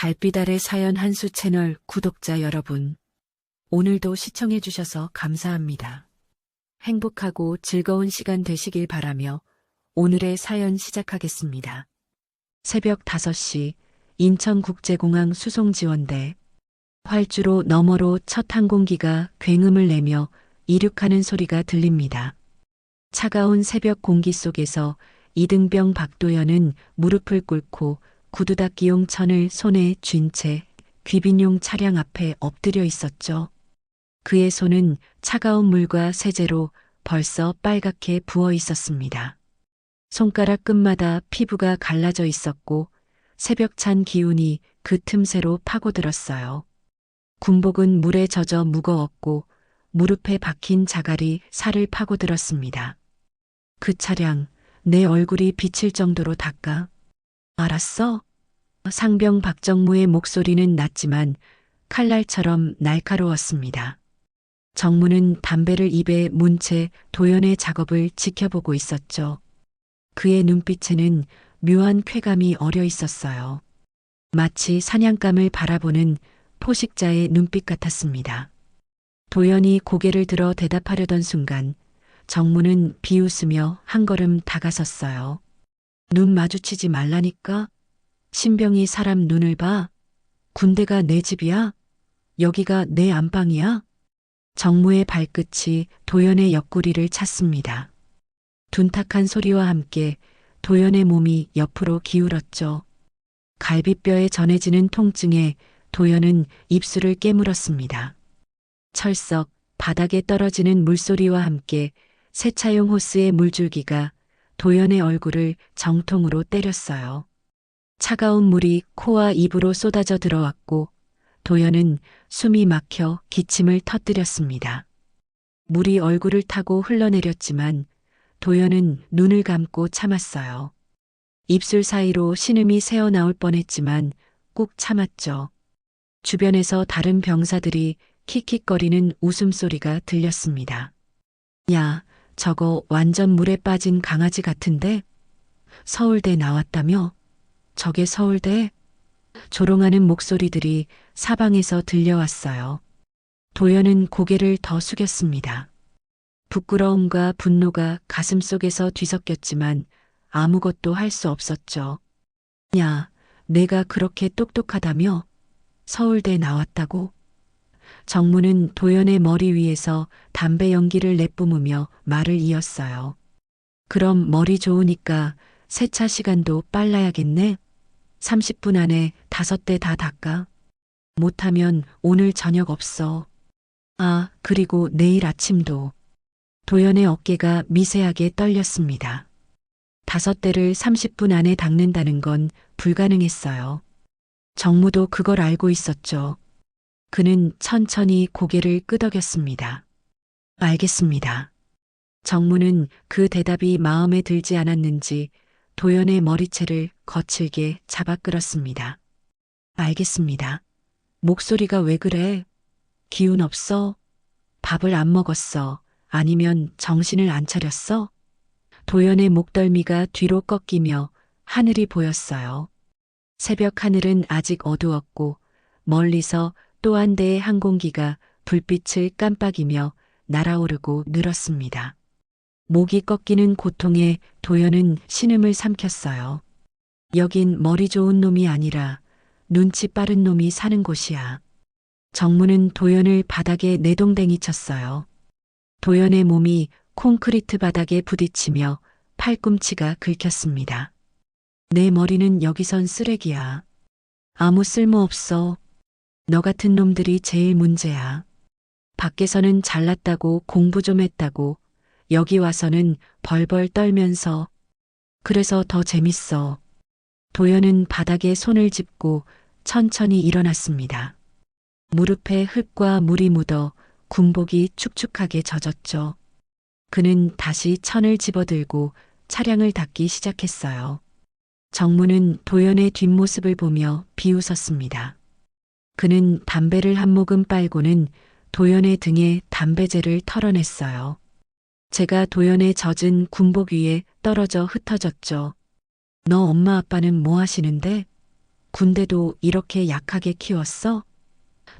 달빛 아래 사연 한수 채널 구독자 여러분, 오늘도 시청해주셔서 감사합니다. 행복하고 즐거운 시간 되시길 바라며 오늘의 사연 시작하겠습니다. 새벽 5시 인천국제공항 수송지원대. 활주로 너머로 첫 항공기가 굉음을 내며 이륙하는 소리가 들립니다. 차가운 새벽 공기 속에서 이등병 박도연은 무릎을 꿇고 구두닦이용 천을 손에 쥔 채 귀빈용 차량 앞에 엎드려 있었죠. 그의 손은 차가운 물과 세제로 벌써 빨갛게 부어 있었습니다. 손가락 끝마다 피부가 갈라져 있었고 새벽찬 기운이 그 틈새로 파고들었어요. 군복은 물에 젖어 무거웠고 무릎에 박힌 자갈이 살을 파고들었습니다. 그 차량, 내 얼굴이 비칠 정도로 닦아. 알았어? 상병 박정무의 목소리는 낮지만 칼날처럼 날카로웠습니다. 정무는 담배를 입에 문 채 도연의 작업을 지켜보고 있었죠. 그의 눈빛에는 묘한 쾌감이 어려 있었어요. 마치 사냥감을 바라보는 포식자의 눈빛 같았습니다. 도연이 고개를 들어 대답하려던 순간 정무는 비웃으며 한 걸음 다가섰어요. 눈 마주치지 말라니까? 신병이 사람 눈을 봐? 군대가 내 집이야? 여기가 내 안방이야? 정무의 발끝이 도연의 옆구리를 찼습니다. 둔탁한 소리와 함께 도연의 몸이 옆으로 기울었죠. 갈비뼈에 전해지는 통증에 도연은 입술을 깨물었습니다. 철썩 바닥에 떨어지는 물소리와 함께 세차용 호스의 물줄기가 도연의 얼굴을 정통으로 때렸어요. 차가운 물이 코와 입으로 쏟아져 들어왔고 도연은 숨이 막혀 기침을 터뜨렸습니다. 물이 얼굴을 타고 흘러내렸지만 도연은 눈을 감고 참았어요. 입술 사이로 신음이 새어나올 뻔했지만 꾹 참았죠. 주변에서 다른 병사들이 킥킥거리는 웃음소리가 들렸습니다. 야, 저거 완전 물에 빠진 강아지 같은데? 서울대 나왔다며? 저게 서울대? 조롱하는 목소리들이 사방에서 들려왔어요. 도연은 고개를 더 숙였습니다. 부끄러움과 분노가 가슴속에서 뒤섞였지만 아무것도 할 수 없었죠. 야, 내가 그렇게 똑똑하다며? 서울대 나왔다고? 정무는 도연의 머리 위에서 담배 연기를 내뿜으며 말을 이었어요. 그럼 머리 좋으니까 세차 시간도 빨라야겠네? 30분 안에 5대 다 닦아. 못하면 오늘 저녁 없어. 아, 그리고 내일 아침도. 도연의 어깨가 미세하게 떨렸습니다. 5대를 30분 안에 닦는다는 건 불가능했어요. 정무도 그걸 알고 있었죠. 그는 천천히 고개를 끄덕였습니다. 알겠습니다. 정무는 그 대답이 마음에 들지 않았는지 도연의 머리채를 거칠게 잡아 끌었습니다. 알겠습니다. 목소리가 왜 그래? 기운 없어? 밥을 안 먹었어? 아니면 정신을 안 차렸어? 도연의 목덜미가 뒤로 꺾이며 하늘이 보였어요. 새벽 하늘은 아직 어두웠고 멀리서 또 한 대의 항공기가 불빛을 깜빡이며 날아오르고 늘었습니다. 목이 꺾이는 고통에 도연은 신음을 삼켰어요. 여긴 머리 좋은 놈이 아니라 눈치 빠른 놈이 사는 곳이야. 정무는 도연을 바닥에 내동댕이 쳤어요. 도연의 몸이 콘크리트 바닥에 부딪히며 팔꿈치가 긁혔습니다. 내 머리는 여기선 쓰레기야. 아무 쓸모 없어. 너 같은 놈들이 제일 문제야. 밖에서는 잘났다고 공부 좀 했다고 여기 와서는 벌벌 떨면서 그래서 더 재밌어. 도연은 바닥에 손을 짚고 천천히 일어났습니다. 무릎에 흙과 물이 묻어 군복이 축축하게 젖었죠. 그는 다시 천을 집어들고 차량을 닦기 시작했어요. 정무는 도연의 뒷모습을 보며 비웃었습니다. 그는 담배를 한 모금 빨고는 도연의 등에 담배재를 털어냈어요. 제가 도연의 젖은 군복 위에 떨어져 흩어졌죠. 너 엄마 아빠는 뭐 하시는데? 군대도 이렇게 약하게 키웠어?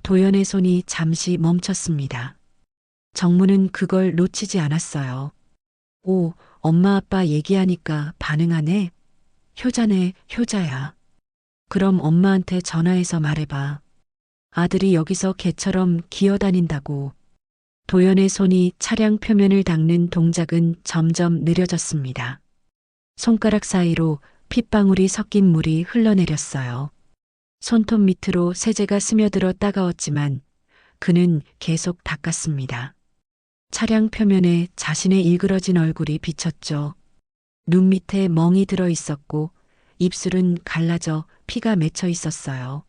도연의 손이 잠시 멈췄습니다. 정무는 그걸 놓치지 않았어요. 오, 엄마 아빠 얘기하니까 반응하네. 효자네, 효자야. 그럼 엄마한테 전화해서 말해봐. 아들이 여기서 개처럼 기어다닌다고. 도연의 손이 차량 표면을 닦는 동작은 점점 느려졌습니다. 손가락 사이로 핏방울이 섞인 물이 흘러내렸어요. 손톱 밑으로 세제가 스며들어 따가웠지만 그는 계속 닦았습니다. 차량 표면에 자신의 일그러진 얼굴이 비쳤죠. 눈 밑에 멍이 들어 있었고 입술은 갈라져 피가 맺혀 있었어요.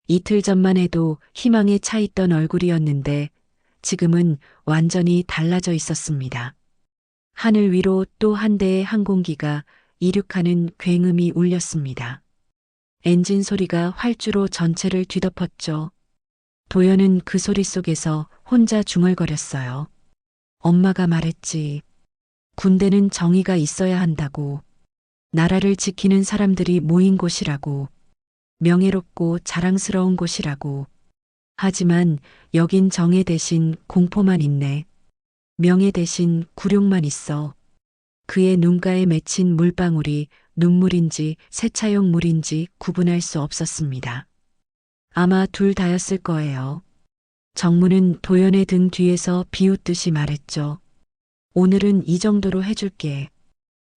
이틀 전만 해도 희망에 차 있던 얼굴이었는데 지금은 완전히 달라져 있었습니다. 하늘 위로 또 한 대의 항공기가 이륙하는 굉음이 울렸습니다. 엔진 소리가 활주로 전체를 뒤덮었죠. 도연은 그 소리 속에서 혼자 중얼거렸어요. 엄마가 말했지. 군대는 정의가 있어야 한다고. 나라를 지키는 사람들이 모인 곳이라고. 명예롭고 자랑스러운 곳이라고. 하지만 여긴 정예 대신 공포만 있네. 명예 대신 굴욕만 있어. 그의 눈가에 맺힌 물방울이 눈물인지 세차용 물인지 구분할 수 없었습니다. 아마 둘 다였을 거예요. 정무는 도연의 등 뒤에서 비웃듯이 말했죠. 오늘은 이 정도로 해줄게.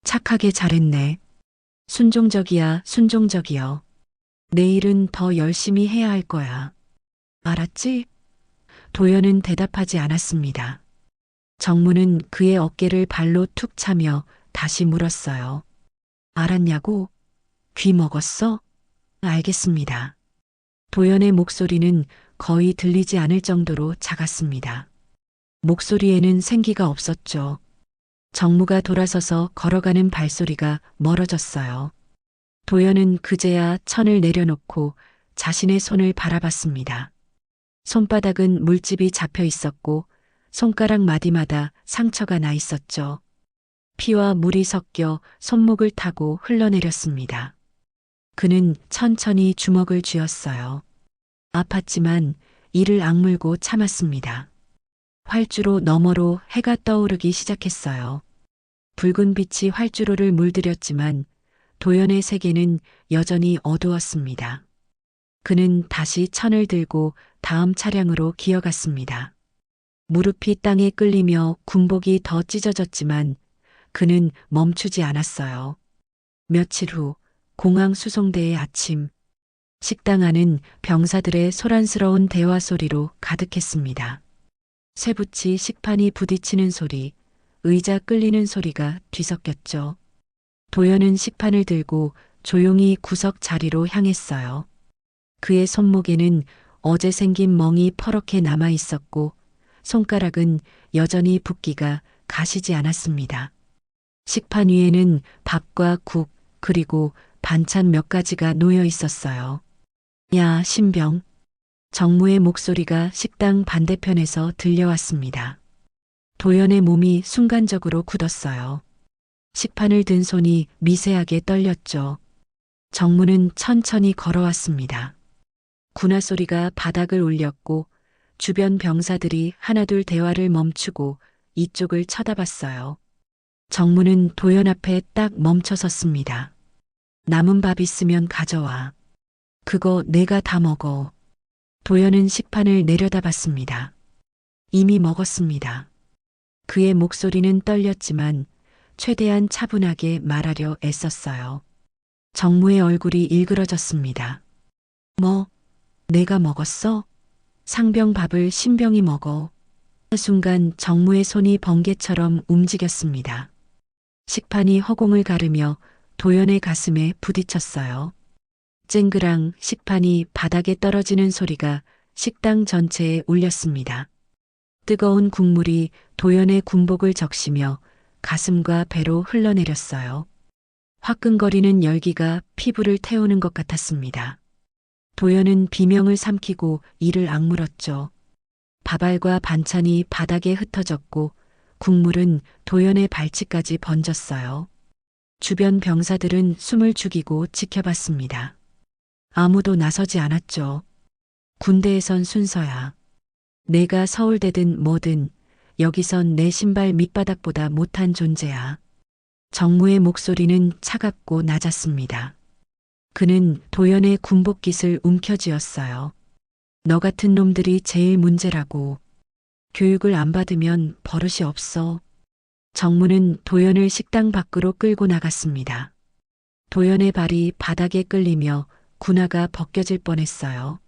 착하게 잘했네. 순종적이야, 순종적이여. 내일은 더 열심히 해야 할 거야. 알았지? 도연은 대답하지 않았습니다. 정무는 그의 어깨를 발로 툭 차며 다시 물었어요. 알았냐고? 귀 먹었어? 알겠습니다. 도연의 목소리는 거의 들리지 않을 정도로 작았습니다. 목소리에는 생기가 없었죠. 정무가 돌아서서 걸어가는 발소리가 멀어졌어요. 도연은 그제야 천을 내려놓고 자신의 손을 바라봤습니다. 손바닥은 물집이 잡혀 있었고 손가락 마디마다 상처가 나 있었죠. 피와 물이 섞여 손목을 타고 흘러내렸습니다. 그는 천천히 주먹을 쥐었어요. 아팠지만 이를 악물고 참았습니다. 활주로 너머로 해가 떠오르기 시작했어요. 붉은 빛이 활주로를 물들였지만 도연의 세계는 여전히 어두웠습니다. 그는 다시 천을 들고 다음 차량으로 기어갔습니다. 무릎이 땅에 끌리며 군복이 더 찢어졌지만 그는 멈추지 않았어요. 며칠 후 공항 수송대의 아침, 식당 안은 병사들의 소란스러운 대화 소리로 가득했습니다. 쇠붙이 식판이 부딪히는 소리, 의자 끌리는 소리가 뒤섞였죠. 도연은 식판을 들고 조용히 구석 자리로 향했어요. 그의 손목에는 어제 생긴 멍이 퍼렇게 남아 있었고 손가락은 여전히 붓기가 가시지 않았습니다. 식판 위에는 밥과 국 그리고 반찬 몇 가지가 놓여 있었어요. 야, 신병. 정무의 목소리가 식당 반대편에서 들려왔습니다. 도연의 몸이 순간적으로 굳었어요. 식판을 든 손이 미세하게 떨렸죠. 정무는 천천히 걸어왔습니다. 군화 소리가 바닥을 울렸고 주변 병사들이 하나둘 대화를 멈추고 이쪽을 쳐다봤어요. 정무는 도연 앞에 딱 멈춰섰습니다. 남은 밥 있으면 가져와. 그거 내가 다 먹어. 도연은 식판을 내려다봤습니다. 이미 먹었습니다. 그의 목소리는 떨렸지만 최대한 차분하게 말하려 애썼어요. 정무의 얼굴이 일그러졌습니다. 뭐, 내가 먹었어? 상병 밥을 신병이 먹어. 순간 정무의 손이 번개처럼 움직였습니다. 식판이 허공을 가르며 도연의 가슴에 부딪혔어요. 쨍그랑 식판이 바닥에 떨어지는 소리가 식당 전체에 울렸습니다. 뜨거운 국물이 도연의 군복을 적시며 가슴과 배로 흘러내렸어요. 화끈거리는 열기가 피부를 태우는 것 같았습니다. 도연은 비명을 삼키고 이를 악물었죠. 밥알과 반찬이 바닥에 흩어졌고 국물은 도연의 발치까지 번졌어요. 주변 병사들은 숨을 죽이고 지켜봤습니다. 아무도 나서지 않았죠. 군대에선 순서야. 내가 서울대든 뭐든 여기선 내 신발 밑바닥보다 못한 존재야. 정무의 목소리는 차갑고 낮았습니다. 그는 도연의 군복깃을 움켜쥐었어요. 너 같은 놈들이 제일 문제라고. 교육을 안 받으면 버릇이 없어. 정무는 도연을 식당 밖으로 끌고 나갔습니다. 도연의 발이 바닥에 끌리며 군화가 벗겨질 뻔했어요.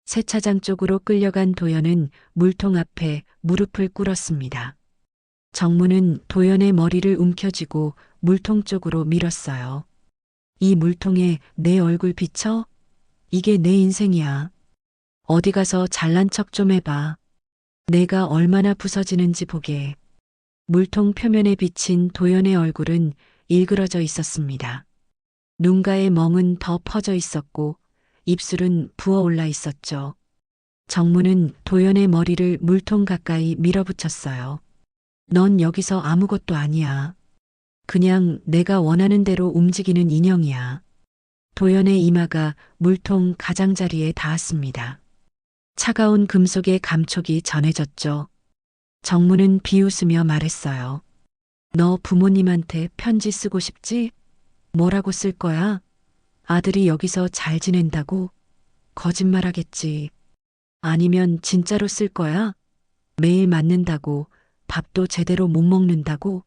세차장 쪽으로 끌려간 도연은 물통 앞에 무릎을 꿇었습니다. 정무는 도연의 머리를 움켜쥐고 물통 쪽으로 밀었어요. 이 물통에 내 얼굴 비춰? 이게 내 인생이야. 어디 가서 잘난 척 좀 해봐. 내가 얼마나 부서지는지 보게. 물통 표면에 비친 도연의 얼굴은 일그러져 있었습니다. 눈가의 멍은 더 퍼져 있었고 입술은 부어올라 있었죠. 정무는 도연의 머리를 물통 가까이 밀어붙였어요. 넌 여기서 아무것도 아니야. 그냥 내가 원하는 대로 움직이는 인형이야. 도연의 이마가 물통 가장자리에 닿았습니다. 차가운 금속의 감촉이 전해졌죠. 정무는 비웃으며 말했어요. 너 부모님한테 편지 쓰고 싶지? 뭐라고 쓸 거야? 아들이 여기서 잘 지낸다고? 거짓말하겠지. 아니면 진짜로 쓸 거야? 매일 맞는다고, 밥도 제대로 못 먹는다고?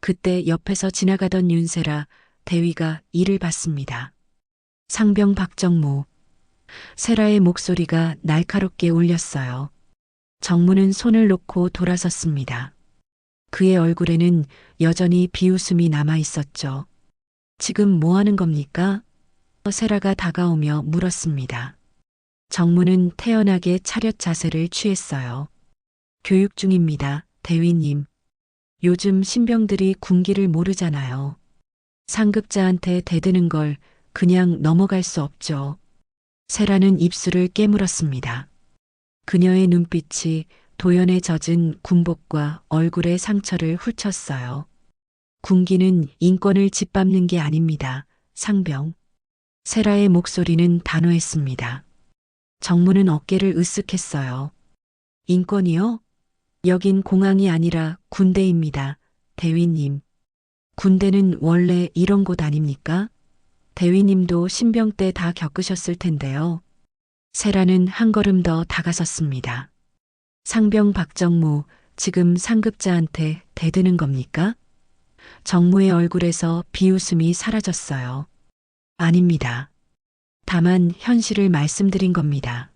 그때 옆에서 지나가던 윤세라 대위가 이를 받습니다. 상병 박정무. 세라의 목소리가 날카롭게 울렸어요. 정무는 손을 놓고 돌아섰습니다. 그의 얼굴에는 여전히 비웃음이 남아 있었죠. 지금 뭐 하는 겁니까? 세라가 다가오며 물었습니다. 정무는 태연하게 차렷 자세를 취했어요. 교육 중입니다, 대위님. 요즘 신병들이 군기를 모르잖아요. 상급자한테 대드는 걸 그냥 넘어갈 수 없죠. 세라는 입술을 깨물었습니다. 그녀의 눈빛이 도연에 젖은 군복과 얼굴의 상처를 훑쳤어요. 군기는 인권을 짓밟는 게 아닙니다. 상병. 세라의 목소리는 단호했습니다. 정무는 어깨를 으쓱했어요. 인권이요? 여긴 공항이 아니라 군대입니다. 대위님. 군대는 원래 이런 곳 아닙니까? 대위님도 신병 때 다 겪으셨을 텐데요. 세라는 한 걸음 더 다가섰습니다. 상병 박정무, 지금 상급자한테 대드는 겁니까? 정무의 얼굴에서 비웃음이 사라졌어요. 아닙니다. 다만 현실을 말씀드린 겁니다.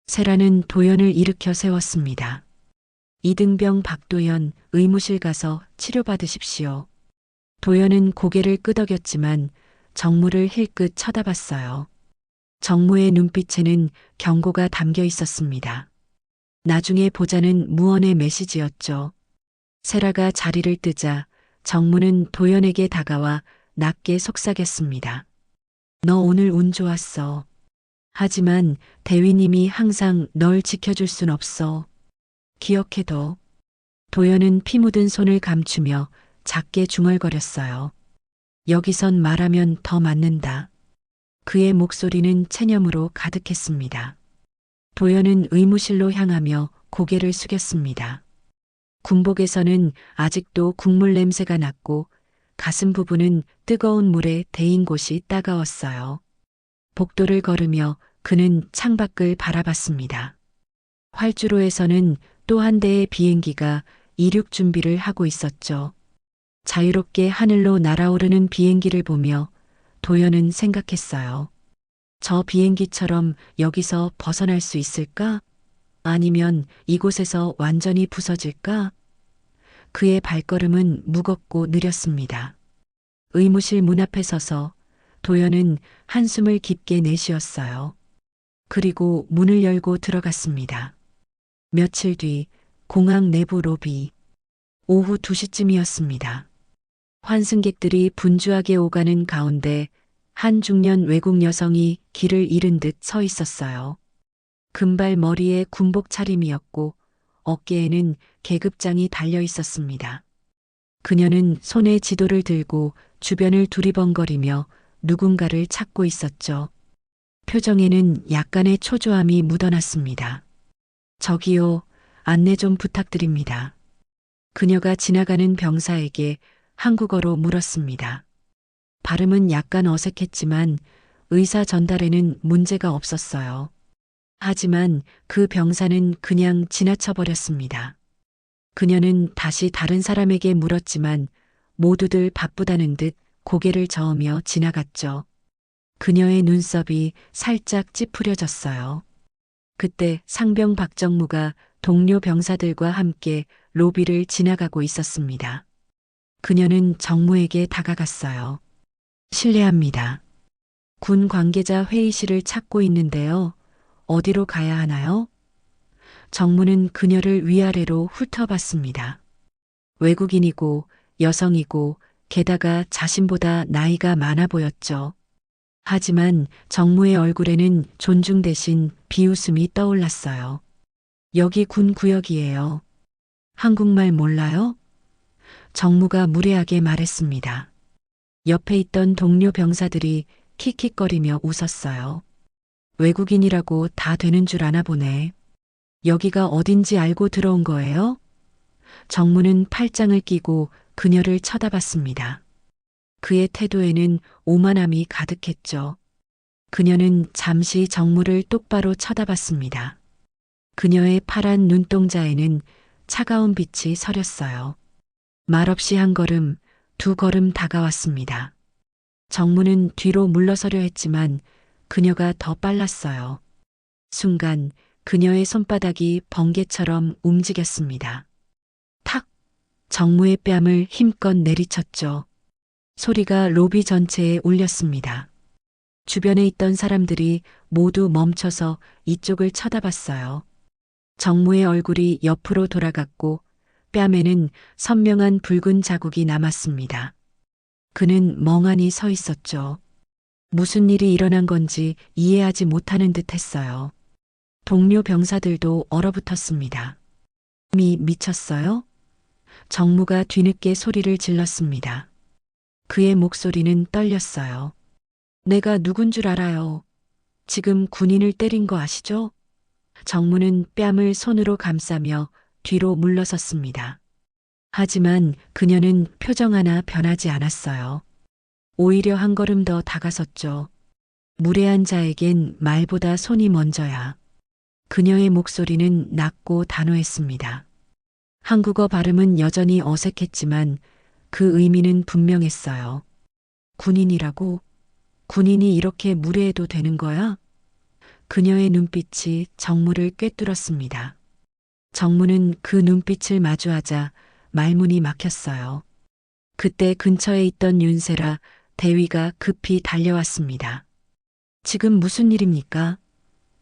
세라는 도연을 일으켜 세웠습니다. 이등병 박도연, 의무실 가서 치료받으십시오. 도연은 고개를 끄덕였지만 정무를 힐끗 쳐다봤어요. 정무의 눈빛에는 경고가 담겨 있었습니다. 나중에 보자는 무언의 메시지였죠. 세라가 자리를 뜨자 정무는 도연에게 다가와 낮게 속삭였습니다. 너 오늘 운 좋았어. 하지만 대위님이 항상 널 지켜줄 순 없어. 기억해둬. 도연은 피 묻은 손을 감추며 작게 중얼거렸어요. 여기선 말하면 더 맞는다. 그의 목소리는 체념으로 가득했습니다. 도연은 의무실로 향하며 고개를 숙였습니다. 군복에서는 아직도 국물 냄새가 났고 가슴 부분은 뜨거운 물에 데인 곳이 따가웠어요. 복도를 걸으며 그는 창밖을 바라봤습니다. 활주로에서는 또 한 대의 비행기가 이륙 준비를 하고 있었죠. 자유롭게 하늘로 날아오르는 비행기를 보며 도연은 생각했어요. 저 비행기처럼 여기서 벗어날 수 있을까? 아니면 이곳에서 완전히 부서질까? 그의 발걸음은 무겁고 느렸습니다. 의무실 문 앞에 서서 도연은 한숨을 깊게 내쉬었어요. 그리고 문을 열고 들어갔습니다. 며칠 뒤 공항 내부 로비. 오후 2시쯤이었습니다. 환승객들이 분주하게 오가는 가운데 한 중년 외국 여성이 길을 잃은 듯 서 있었어요. 금발 머리에 군복 차림이었고 어깨에는 계급장이 달려 있었습니다. 그녀는 손에 지도를 들고 주변을 두리번거리며 누군가를 찾고 있었죠. 표정에는 약간의 초조함이 묻어났습니다. 저기요, 안내 좀 부탁드립니다. 그녀가 지나가는 병사에게 한국어로 물었습니다. 발음은 약간 어색했지만 의사 전달에는 문제가 없었어요. 하지만 그 병사는 그냥 지나쳐 버렸습니다. 그녀는 다시 다른 사람에게 물었지만 모두들 바쁘다는 듯 고개를 저으며 지나갔죠. 그녀의 눈썹이 살짝 찌푸려졌어요. 그때 상병 박정무가 동료 병사들과 함께 로비를 지나가고 있었습니다. 그녀는 정무에게 다가갔어요. 실례합니다. 군 관계자 회의실을 찾고 있는데요. 어디로 가야 하나요? 정무는 그녀를 위아래로 훑어봤습니다. 외국인이고 여성이고 게다가 자신보다 나이가 많아 보였죠. 하지만 정무의 얼굴에는 존중 대신 비웃음이 떠올랐어요. 여기 군 구역이에요. 한국말 몰라요? 정무가 무례하게 말했습니다. 옆에 있던 동료 병사들이 킥킥거리며 웃었어요. 외국인이라고 다 되는 줄 아나 보네. 여기가 어딘지 알고 들어온 거예요? 정무는 팔짱을 끼고 그녀를 쳐다봤습니다. 그의 태도에는 오만함이 가득했죠. 그녀는 잠시 정무를 똑바로 쳐다봤습니다. 그녀의 파란 눈동자에는 차가운 빛이 서렸어요. 말없이 한 걸음, 두 걸음 다가왔습니다. 정무는 뒤로 물러서려 했지만 그녀가 더 빨랐어요. 순간 그녀의 손바닥이 번개처럼 움직였습니다. 탁! 정무의 뺨을 힘껏 내리쳤죠. 소리가 로비 전체에 울렸습니다. 주변에 있던 사람들이 모두 멈춰서 이쪽을 쳐다봤어요. 정무의 얼굴이 옆으로 돌아갔고 뺨에는 선명한 붉은 자국이 남았습니다. 그는 멍하니 서 있었죠. 무슨 일이 일어난 건지 이해하지 못하는 듯 했어요. 동료 병사들도 얼어붙었습니다. 미쳤어요? 정무가 뒤늦게 소리를 질렀습니다. 그의 목소리는 떨렸어요. 내가 누군 줄 알아요. 지금 군인을 때린 거 아시죠? 정무는 뺨을 손으로 감싸며 뒤로 물러섰습니다. 하지만 그녀는 표정 하나 변하지 않았어요. 오히려 한 걸음 더 다가섰죠. 무례한 자에겐 말보다 손이 먼저야. 그녀의 목소리는 낮고 단호했습니다. 한국어 발음은 여전히 어색했지만 그 의미는 분명했어요. 군인이라고? 군인이 이렇게 무례해도 되는 거야? 그녀의 눈빛이 정무를 꿰뚫었습니다. 정무는 그 눈빛을 마주하자 말문이 막혔어요. 그때 근처에 있던 윤세라 대위가 급히 달려왔습니다. 지금 무슨 일입니까?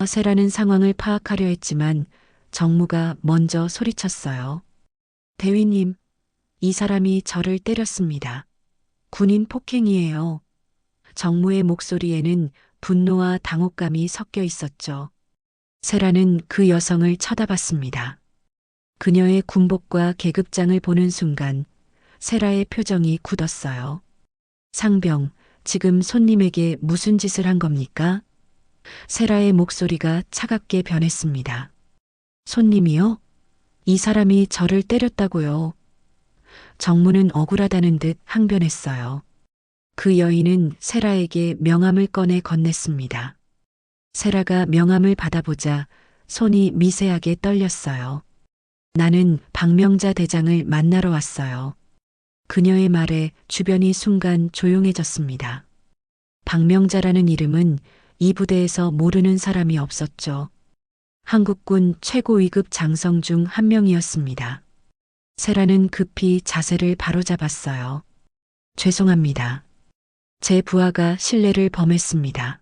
세라는 상황을 파악하려 했지만 정무가 먼저 소리쳤어요. 대위님, 이 사람이 저를 때렸습니다. 군인 폭행이에요. 정무의 목소리에는 분노와 당혹감이 섞여 있었죠. 세라는 그 여성을 쳐다봤습니다. 그녀의 군복과 계급장을 보는 순간 세라의 표정이 굳었어요. 상병, 지금 손님에게 무슨 짓을 한 겁니까? 세라의 목소리가 차갑게 변했습니다. 손님이요? 이 사람이 저를 때렸다고요. 정무는 억울하다는 듯 항변했어요. 그 여인은 세라에게 명함을 꺼내 건넸습니다. 세라가 명함을 받아보자 손이 미세하게 떨렸어요. 나는 박명자 대장을 만나러 왔어요. 그녀의 말에 주변이 순간 조용해졌습니다. 박명자라는 이름은 이 부대에서 모르는 사람이 없었죠. 한국군 최고 위급 장성 중 한 명이었습니다. 세라는 급히 자세를 바로잡았어요. 죄송합니다. 제 부하가 실례를 범했습니다.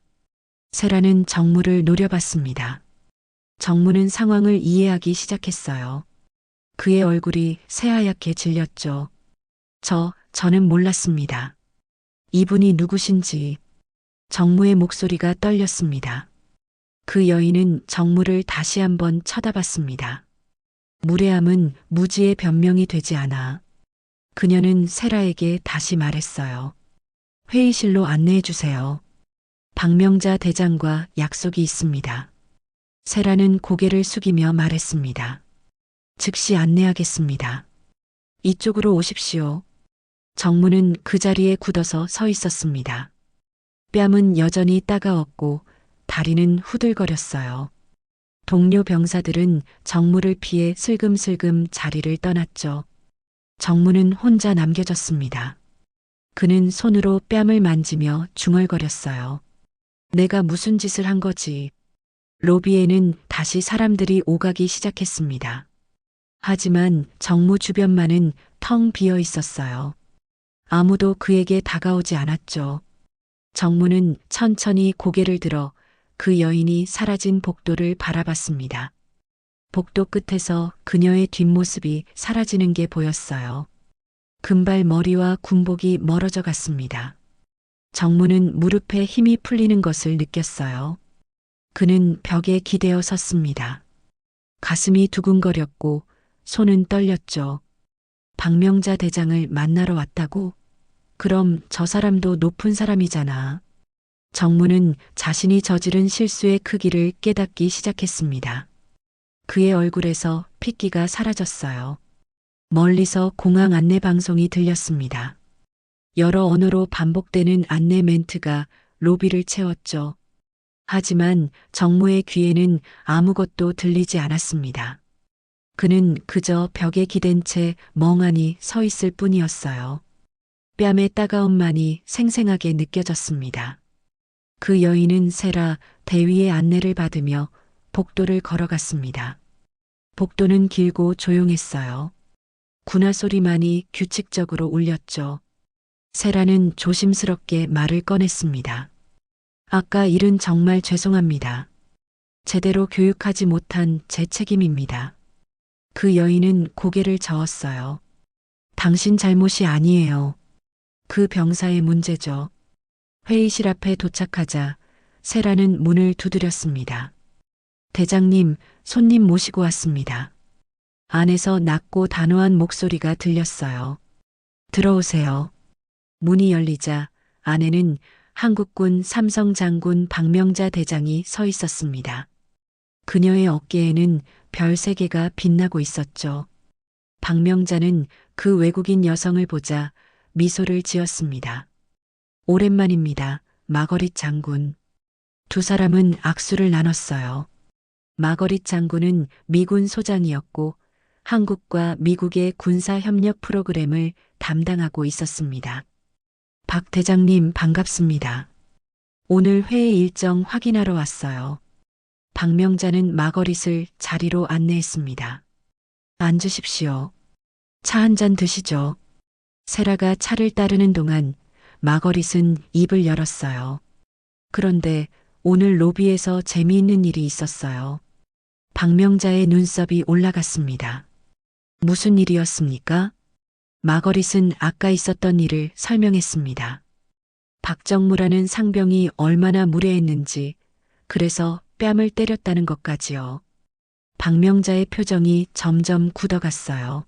세라는 정무를 노려봤습니다. 정무는 상황을 이해하기 시작했어요. 그의 얼굴이 새하얗게 질렸죠. 저는 몰랐습니다. 이분이 누구신지. 정무의 목소리가 떨렸습니다. 그 여인은 정무를 다시 한번 쳐다봤습니다. 무례함은 무지의 변명이 되지 않아. 그녀는 세라에게 다시 말했어요. 회의실로 안내해 주세요. 박명자 대장과 약속이 있습니다. 세라는 고개를 숙이며 말했습니다. 즉시 안내하겠습니다. 이쪽으로 오십시오. 정무는 그 자리에 굳어서 서 있었습니다. 뺨은 여전히 따가웠고 다리는 후들거렸어요. 동료 병사들은 정무를 피해 슬금슬금 자리를 떠났죠. 정무는 혼자 남겨졌습니다. 그는 손으로 뺨을 만지며 중얼거렸어요. 내가 무슨 짓을 한 거지? 로비에는 다시 사람들이 오가기 시작했습니다. 하지만 정무 주변만은 텅 비어 있었어요. 아무도 그에게 다가오지 않았죠. 정무는 천천히 고개를 들어 그 여인이 사라진 복도를 바라봤습니다. 복도 끝에서 그녀의 뒷모습이 사라지는 게 보였어요. 금발 머리와 군복이 멀어져 갔습니다. 정무는 무릎에 힘이 풀리는 것을 느꼈어요. 그는 벽에 기대어 섰습니다. 가슴이 두근거렸고 손은 떨렸죠. 박명자 대장을 만나러 왔다고? 그럼 저 사람도 높은 사람이잖아. 정무는 자신이 저지른 실수의 크기를 깨닫기 시작했습니다. 그의 얼굴에서 핏기가 사라졌어요. 멀리서 공항 안내 방송이 들렸습니다. 여러 언어로 반복되는 안내 멘트가 로비를 채웠죠. 하지만 정무의 귀에는 아무것도 들리지 않았습니다. 그는 그저 벽에 기댄 채 멍하니 서 있을 뿐이었어요. 뺨의 따가움만이 생생하게 느껴졌습니다. 그 여인은 세라 대위의 안내를 받으며 복도를 걸어갔습니다. 복도는 길고 조용했어요. 군화 소리만이 규칙적으로 울렸죠. 세라는 조심스럽게 말을 꺼냈습니다. 아까 일은 정말 죄송합니다. 제대로 교육하지 못한 제 책임입니다. 그 여인은 고개를 저었어요. 당신 잘못이 아니에요. 그 병사의 문제죠. 회의실 앞에 도착하자 세라는 문을 두드렸습니다. 대장님, 손님 모시고 왔습니다. 안에서 낮고 단호한 목소리가 들렸어요. 들어오세요. 문이 열리자 안에는 한국군 삼성 장군 박명자 대장이 서 있었습니다. 그녀의 어깨에는 별 3개가 빛나고 있었죠. 박명자는 그 외국인 여성을 보자 미소를 지었습니다. 오랜만입니다, 마거릿 장군. 두 사람은 악수를 나눴어요. 마거릿 장군은 미군 소장이었고 한국과 미국의 군사협력 프로그램을 담당하고 있었습니다. 박 대장님 반갑습니다. 오늘 회의 일정 확인하러 왔어요. 박명자는 마거릿을 자리로 안내했습니다. 앉으십시오. 차 한 잔 드시죠. 세라가 차를 따르는 동안 마거릿은 입을 열었어요. 그런데 오늘 로비에서 재미있는 일이 있었어요. 박명자의 눈썹이 올라갔습니다. 무슨 일이었습니까? 마거릿은 아까 있었던 일을 설명했습니다. 박정무라는 상병이 얼마나 무례했는지, 그래서 뺨을 때렸다는 것까지요. 박명자의 표정이 점점 굳어갔어요.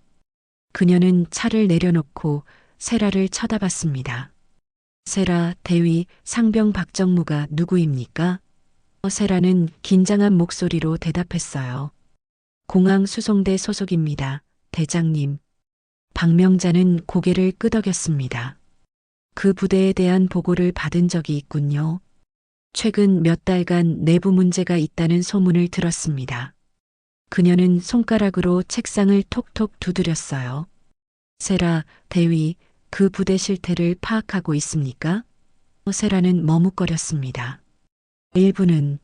그녀는 차를 내려놓고 세라를 쳐다봤습니다. 세라 대위 상병 박정무가 누구입니까? 세라는 긴장한 목소리로 대답했어요. 공항 수송대 소속입니다, 대장님. 박명자는 고개를 끄덕였습니다. 그 부대에 대한 보고를 받은 적이 있군요. 최근 몇 달간 내부 문제가 있다는 소문을 들었습니다. 그녀는 손가락으로 책상을 톡톡 두드렸어요. 세라 대위, 그 부대 실태를 파악하고 있습니까? 세라는 머뭇거렸습니다. 일부는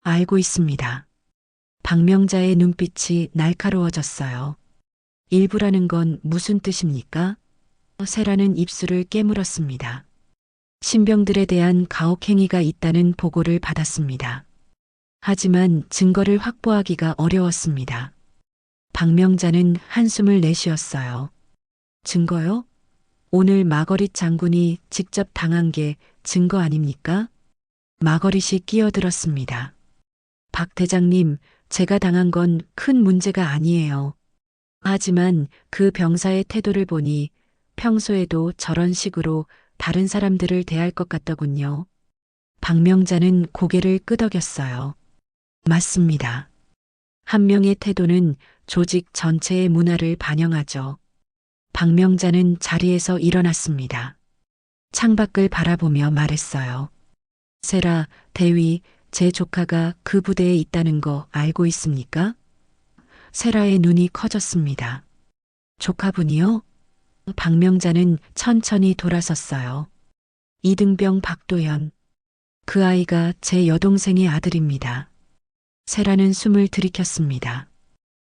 알고 있습니다. 박명자의 눈빛이 날카로워졌어요. 일부라는 건 무슨 뜻입니까? 세라는 입술을 깨물었습니다. 신병들에 대한 가혹행위가 있다는 보고를 받았습니다. 하지만 증거를 확보하기가 어려웠습니다. 박명자는 한숨을 내쉬었어요. 증거요? 오늘 마거릿 장군이 직접 당한 게 증거 아닙니까? 마거릿이 끼어들었습니다. 박 대장님, 제가 당한 건 큰 문제가 아니에요. 하지만 그 병사의 태도를 보니 평소에도 저런 식으로 다른 사람들을 대할 것 같더군요. 박명자는 고개를 끄덕였어요. 맞습니다. 한 명의 태도는 조직 전체의 문화를 반영하죠. 박명자는 자리에서 일어났습니다. 창밖을 바라보며 말했어요. 세라, 대위, 제 조카가 그 부대에 있다는 거 알고 있습니까? 세라의 눈이 커졌습니다. 조카분이요? 박명자는 천천히 돌아섰어요. 이등병 박도현. 그 아이가 제 여동생의 아들입니다. 세라는 숨을 들이켰습니다.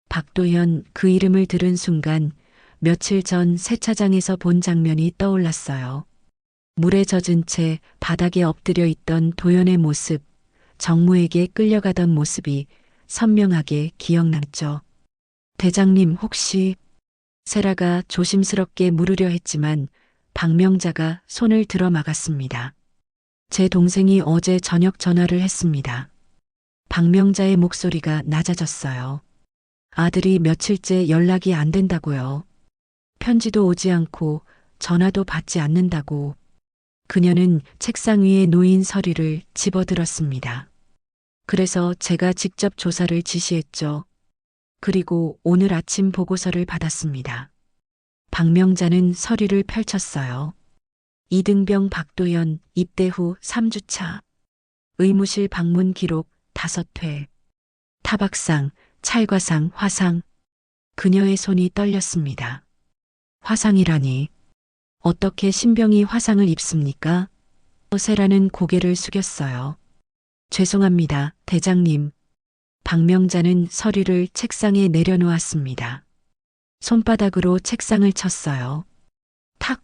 박도현 그 이름을 들은 순간 며칠 전 세차장에서 본 장면이 떠올랐어요. 물에 젖은 채 바닥에 엎드려 있던 도연의 모습, 정무에게 끌려가던 모습이 선명하게 기억났죠. 대장님 혹시 세라가 조심스럽게 물으려 했지만 박명자가 손을 들어 막았습니다. 제 동생이 어제 저녁 전화를 했습니다. 박명자의 목소리가 낮아졌어요. 아들이 며칠째 연락이 안 된다고요. 편지도 오지 않고 전화도 받지 않는다고. 그녀는 책상 위에 놓인 서류를 집어들었습니다. 그래서 제가 직접 조사를 지시했죠. 그리고 오늘 아침 보고서를 받았습니다. 박명자는 서류를 펼쳤어요. 이등병 박도연 입대 후 3주차. 의무실 방문 기록 5회. 타박상, 찰과상, 화상. 그녀의 손이 떨렸습니다. 화상이라니. 어떻게 신병이 화상을 입습니까? 세라는 고개를 숙였어요. 죄송합니다, 대장님. 박명자는 서류를 책상에 내려놓았습니다. 손바닥으로 책상을 쳤어요. 탁!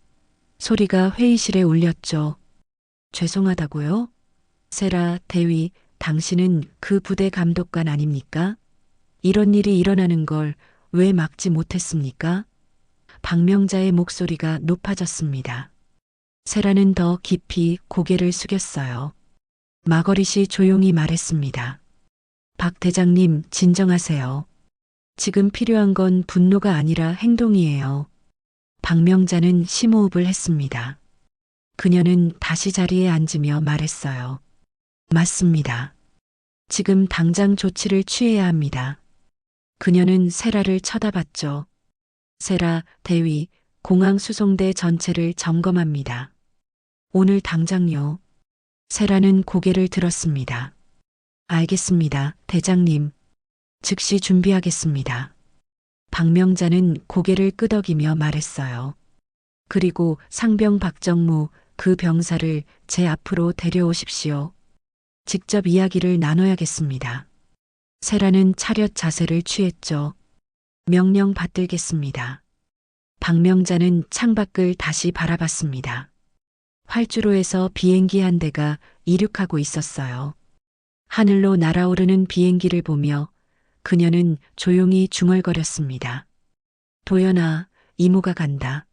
소리가 회의실에 울렸죠. 죄송하다고요? 세라, 대위, 당신은 그 부대 감독관 아닙니까? 이런 일이 일어나는 걸 왜 막지 못했습니까? 박명자의 목소리가 높아졌습니다. 세라는 더 깊이 고개를 숙였어요. 마거릿이 조용히 말했습니다. 박 대장님, 진정하세요. 지금 필요한 건 분노가 아니라 행동이에요. 박명자는 심호흡을 했습니다. 그녀는 다시 자리에 앉으며 말했어요. 맞습니다. 지금 당장 조치를 취해야 합니다. 그녀는 세라를 쳐다봤죠. 세라, 대위, 공항 수송대 전체를 점검합니다. 오늘 당장요. 세라는 고개를 들었습니다. 알겠습니다, 대장님. 즉시 준비하겠습니다. 박명자는 고개를 끄덕이며 말했어요. 그리고 상병 박정무 그 병사를 제 앞으로 데려오십시오. 직접 이야기를 나눠야겠습니다. 세라는 차렷 자세를 취했죠. 명령 받들겠습니다. 박명자는 창밖을 다시 바라봤습니다. 활주로에서 비행기 한 대가 이륙하고 있었어요. 하늘로 날아오르는 비행기를 보며 그녀는 조용히 중얼거렸습니다. 도연아, 이모가 간다.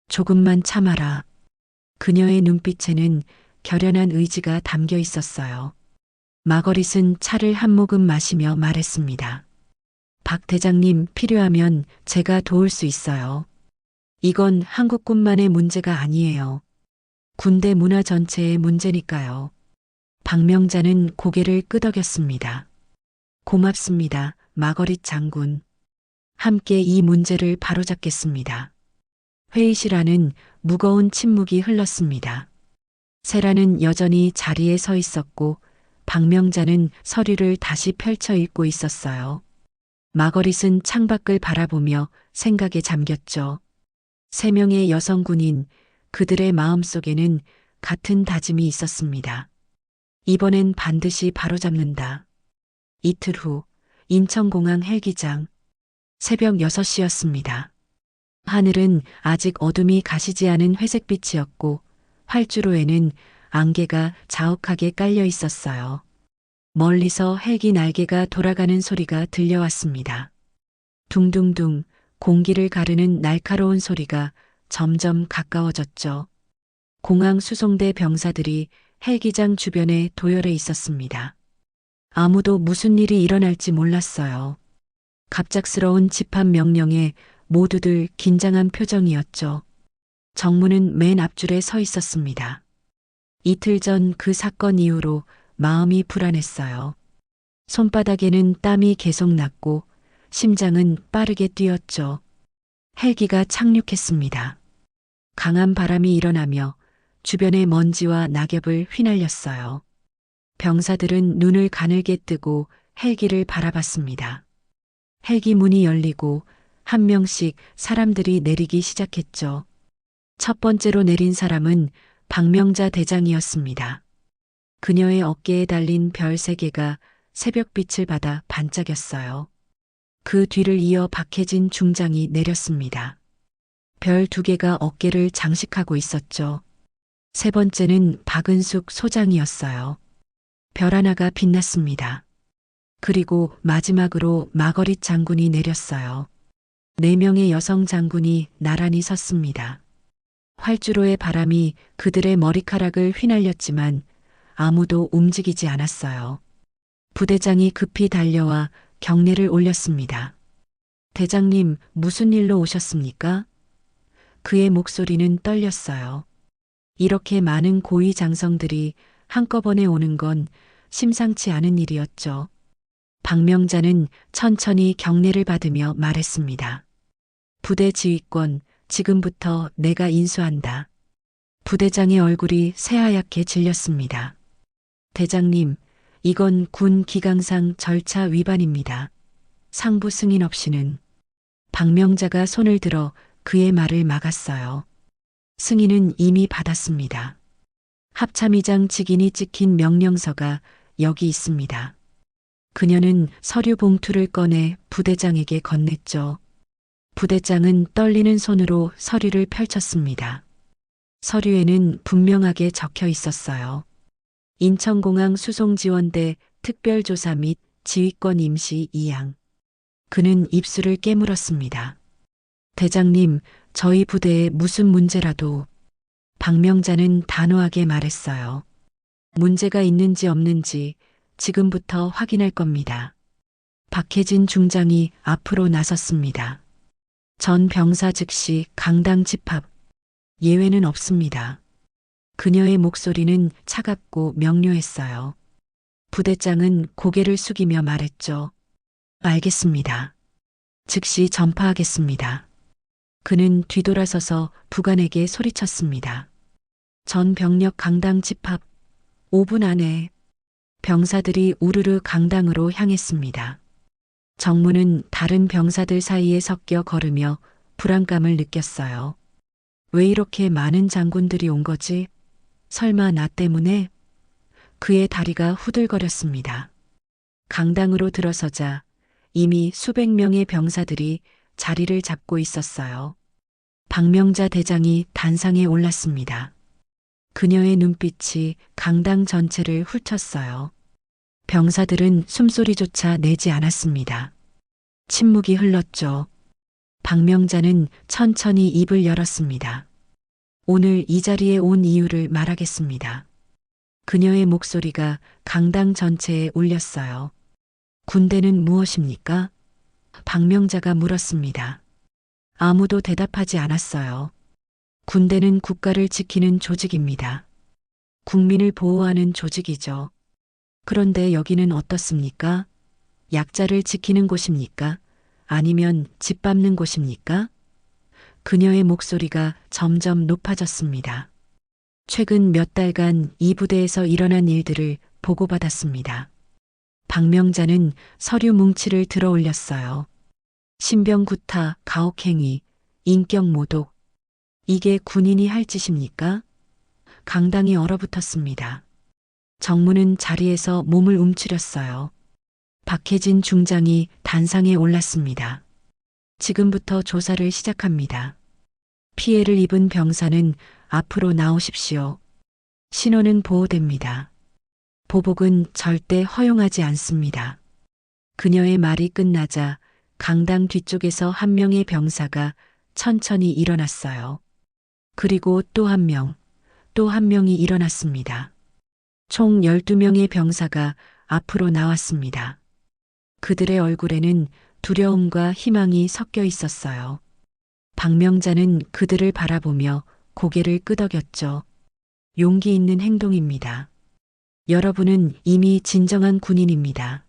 조금만 참아라. 그녀의 눈빛에는 결연한 의지가 담겨 있었어요. 마거릿은 차를 한 모금 마시며 말했습니다. 박 대장님 필요하면 제가 도울 수 있어요. 이건 한국군만의 문제가 아니에요. 군대 문화 전체의 문제니까요. 박명자는 고개를 끄덕였습니다. 고맙습니다, 마거릿 장군. 함께 이 문제를 바로잡겠습니다. 회의실 안은 무거운 침묵이 흘렀습니다. 세라는 여전히 자리에 서 있었고 박명자는 서류를 다시 펼쳐 읽고 있었어요. 마거릿은 창밖을 바라보며 생각에 잠겼죠. 3명의 여성 군인, 그들의 마음속에는 같은 다짐이 있었습니다. 이번엔 반드시 바로잡는다. 이틀 후 인천공항 헬기장. 새벽 6시였습니다. 하늘은 아직 어둠이 가시지 않은 회색빛이었고 활주로에는 안개가 자욱하게 깔려 있었어요. 멀리서 헬기 날개가 돌아가는 소리가 들려왔습니다. 둥둥둥 공기를 가르는 날카로운 소리가 점점 가까워졌죠. 공항 수송대 병사들이 헬기장 주변에 도열해 있었습니다. 아무도 무슨 일이 일어날지 몰랐어요. 갑작스러운 집합 명령에 모두들 긴장한 표정이었죠. 정무는 맨 앞줄에 서 있었습니다. 이틀 전 그 사건 이후로 마음이 불안했어요. 손바닥에는 땀이 계속 났고 심장은 빠르게 뛰었죠. 헬기가 착륙했습니다. 강한 바람이 일어나며 주변의 먼지와 낙엽을 휘날렸어요. 병사들은 눈을 가늘게 뜨고 헬기를 바라봤습니다. 헬기 문이 열리고 한 명씩 사람들이 내리기 시작했죠. 첫 번째로 내린 사람은 박명자 대장이었습니다. 그녀의 어깨에 달린 별 3개가 새벽빛을 받아 반짝였어요. 그 뒤를 이어 박해진 중장이 내렸습니다. 별 2개가 어깨를 장식하고 있었죠. 세 번째는 박은숙 소장이었어요. 별 하나가 빛났습니다. 그리고 마지막으로 마거릿 장군이 내렸어요. 4명의 여성 장군이 나란히 섰습니다. 활주로의 바람이 그들의 머리카락을 휘날렸지만 아무도 움직이지 않았어요. 부대장이 급히 달려와 경례를 올렸습니다. 대장님, 무슨 일로 오셨습니까? 그의 목소리는 떨렸어요. 이렇게 많은 고위 장성들이 한꺼번에 오는 건 심상치 않은 일이었죠. 박명자는 천천히 경례를 받으며 말했습니다. 부대 지휘권, 지금부터 내가 인수한다. 부대장의 얼굴이 새하얗게 질렸습니다. 대장님, 이건 군 기강상 절차 위반입니다. 상부 승인 없이는. 박명자가 손을 들어 그의 말을 막았어요. 승인은 이미 받았습니다. 합참의장 직인이 찍힌 명령서가 여기 있습니다. 그녀는 서류 봉투를 꺼내 부대장에게 건넸죠. 부대장은 떨리는 손으로 서류를 펼쳤습니다. 서류에는 분명하게 적혀 있었어요. 인천공항 수송지원대 특별조사 및 지휘권 임시 2양. 그는 입술을 깨물었습니다. 대장님, 저희 부대에 무슨 문제라도. 박명자는 단호하게 말했어요. 문제가 있는지 없는지 지금부터 확인할 겁니다. 박해진 중장이 앞으로 나섰습니다. 전 병사 즉시 강당 집합. 예외는 없습니다. 그녀의 목소리는 차갑고 명료했어요. 부대장은 고개를 숙이며 말했죠. 알겠습니다. 즉시 전파하겠습니다. 그는 뒤돌아서서 부관에게 소리쳤습니다. 전 병력 강당 집합 5분 안에. 병사들이 우르르 강당으로 향했습니다. 정무는 다른 병사들 사이에 섞여 걸으며 불안감을 느꼈어요. 왜 이렇게 많은 장군들이 온 거지? 설마 나 때문에? 그의 다리가 후들거렸습니다. 강당으로 들어서자 이미 수백 명의 병사들이 자리를 잡고 있었어요. 박명자 대장이 단상에 올랐습니다. 그녀의 눈빛이 강당 전체를 훑었어요. 병사들은 숨소리조차 내지 않았습니다. 침묵이 흘렀죠. 박명자는 천천히 입을 열었습니다. 오늘 이 자리에 온 이유를 말하겠습니다. 그녀의 목소리가 강당 전체에 울렸어요. 군대는 무엇입니까? 박명자가 물었습니다. 아무도 대답하지 않았어요. 군대는 국가를 지키는 조직입니다. 국민을 보호하는 조직이죠. 그런데 여기는 어떻습니까? 약자를 지키는 곳입니까? 아니면 짓밟는 곳입니까? 그녀의 목소리가 점점 높아졌습니다. 최근 몇 달간 이 부대에서 일어난 일들을 보고받았습니다. 박명자는 서류 뭉치를 들어 올렸어요. 신병 구타, 가혹행위, 인격 모독. 이게 군인이 할 짓입니까? 강당이 얼어붙었습니다. 정무는 자리에서 몸을 움츠렸어요. 박해진 중장이 단상에 올랐습니다. 지금부터 조사를 시작합니다. 피해를 입은 병사는 앞으로 나오십시오. 신원은 보호됩니다. 보복은 절대 허용하지 않습니다. 그녀의 말이 끝나자 강당 뒤쪽에서 한 명의 병사가 천천히 일어났어요. 그리고 또 한 명, 또 한 명이 일어났습니다. 총 12명의 병사가 앞으로 나왔습니다. 그들의 얼굴에는 두려움과 희망이 섞여 있었어요. 박명자는 그들을 바라보며 고개를 끄덕였죠. 용기 있는 행동입니다. 여러분은 이미 진정한 군인입니다.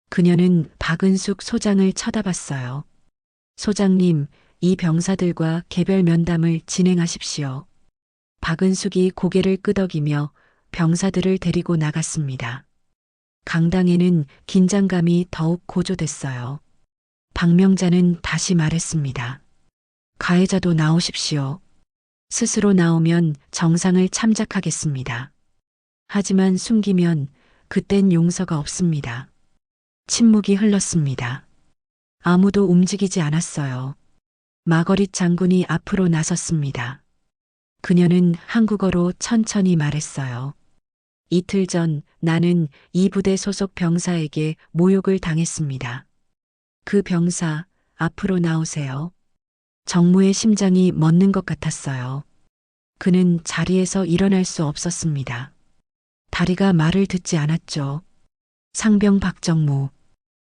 그녀는 박은숙 소장을 쳐다봤어요. 소장님, 이 병사들과 개별 면담을 진행하십시오. 박은숙이 고개를 끄덕이며 병사들을 데리고 나갔습니다. 강당에는 긴장감이 더욱 고조됐어요. 박명자는 다시 말했습니다. 가해자도 나오십시오. 스스로 나오면 정상을 참작하겠습니다. 하지만 숨기면 그땐 용서가 없습니다. 침묵이 흘렀습니다. 아무도 움직이지 않았어요. 마거릿 장군이 앞으로 나섰습니다. 그녀는 한국어로 천천히 말했어요. 이틀 전 나는 이 부대 소속 병사에게 모욕을 당했습니다. 그 병사, 앞으로 나오세요. 정무의 심장이 멎는 것 같았어요. 그는 자리에서 일어날 수 없었습니다. 다리가 말을 듣지 않았죠. 상병 박정무.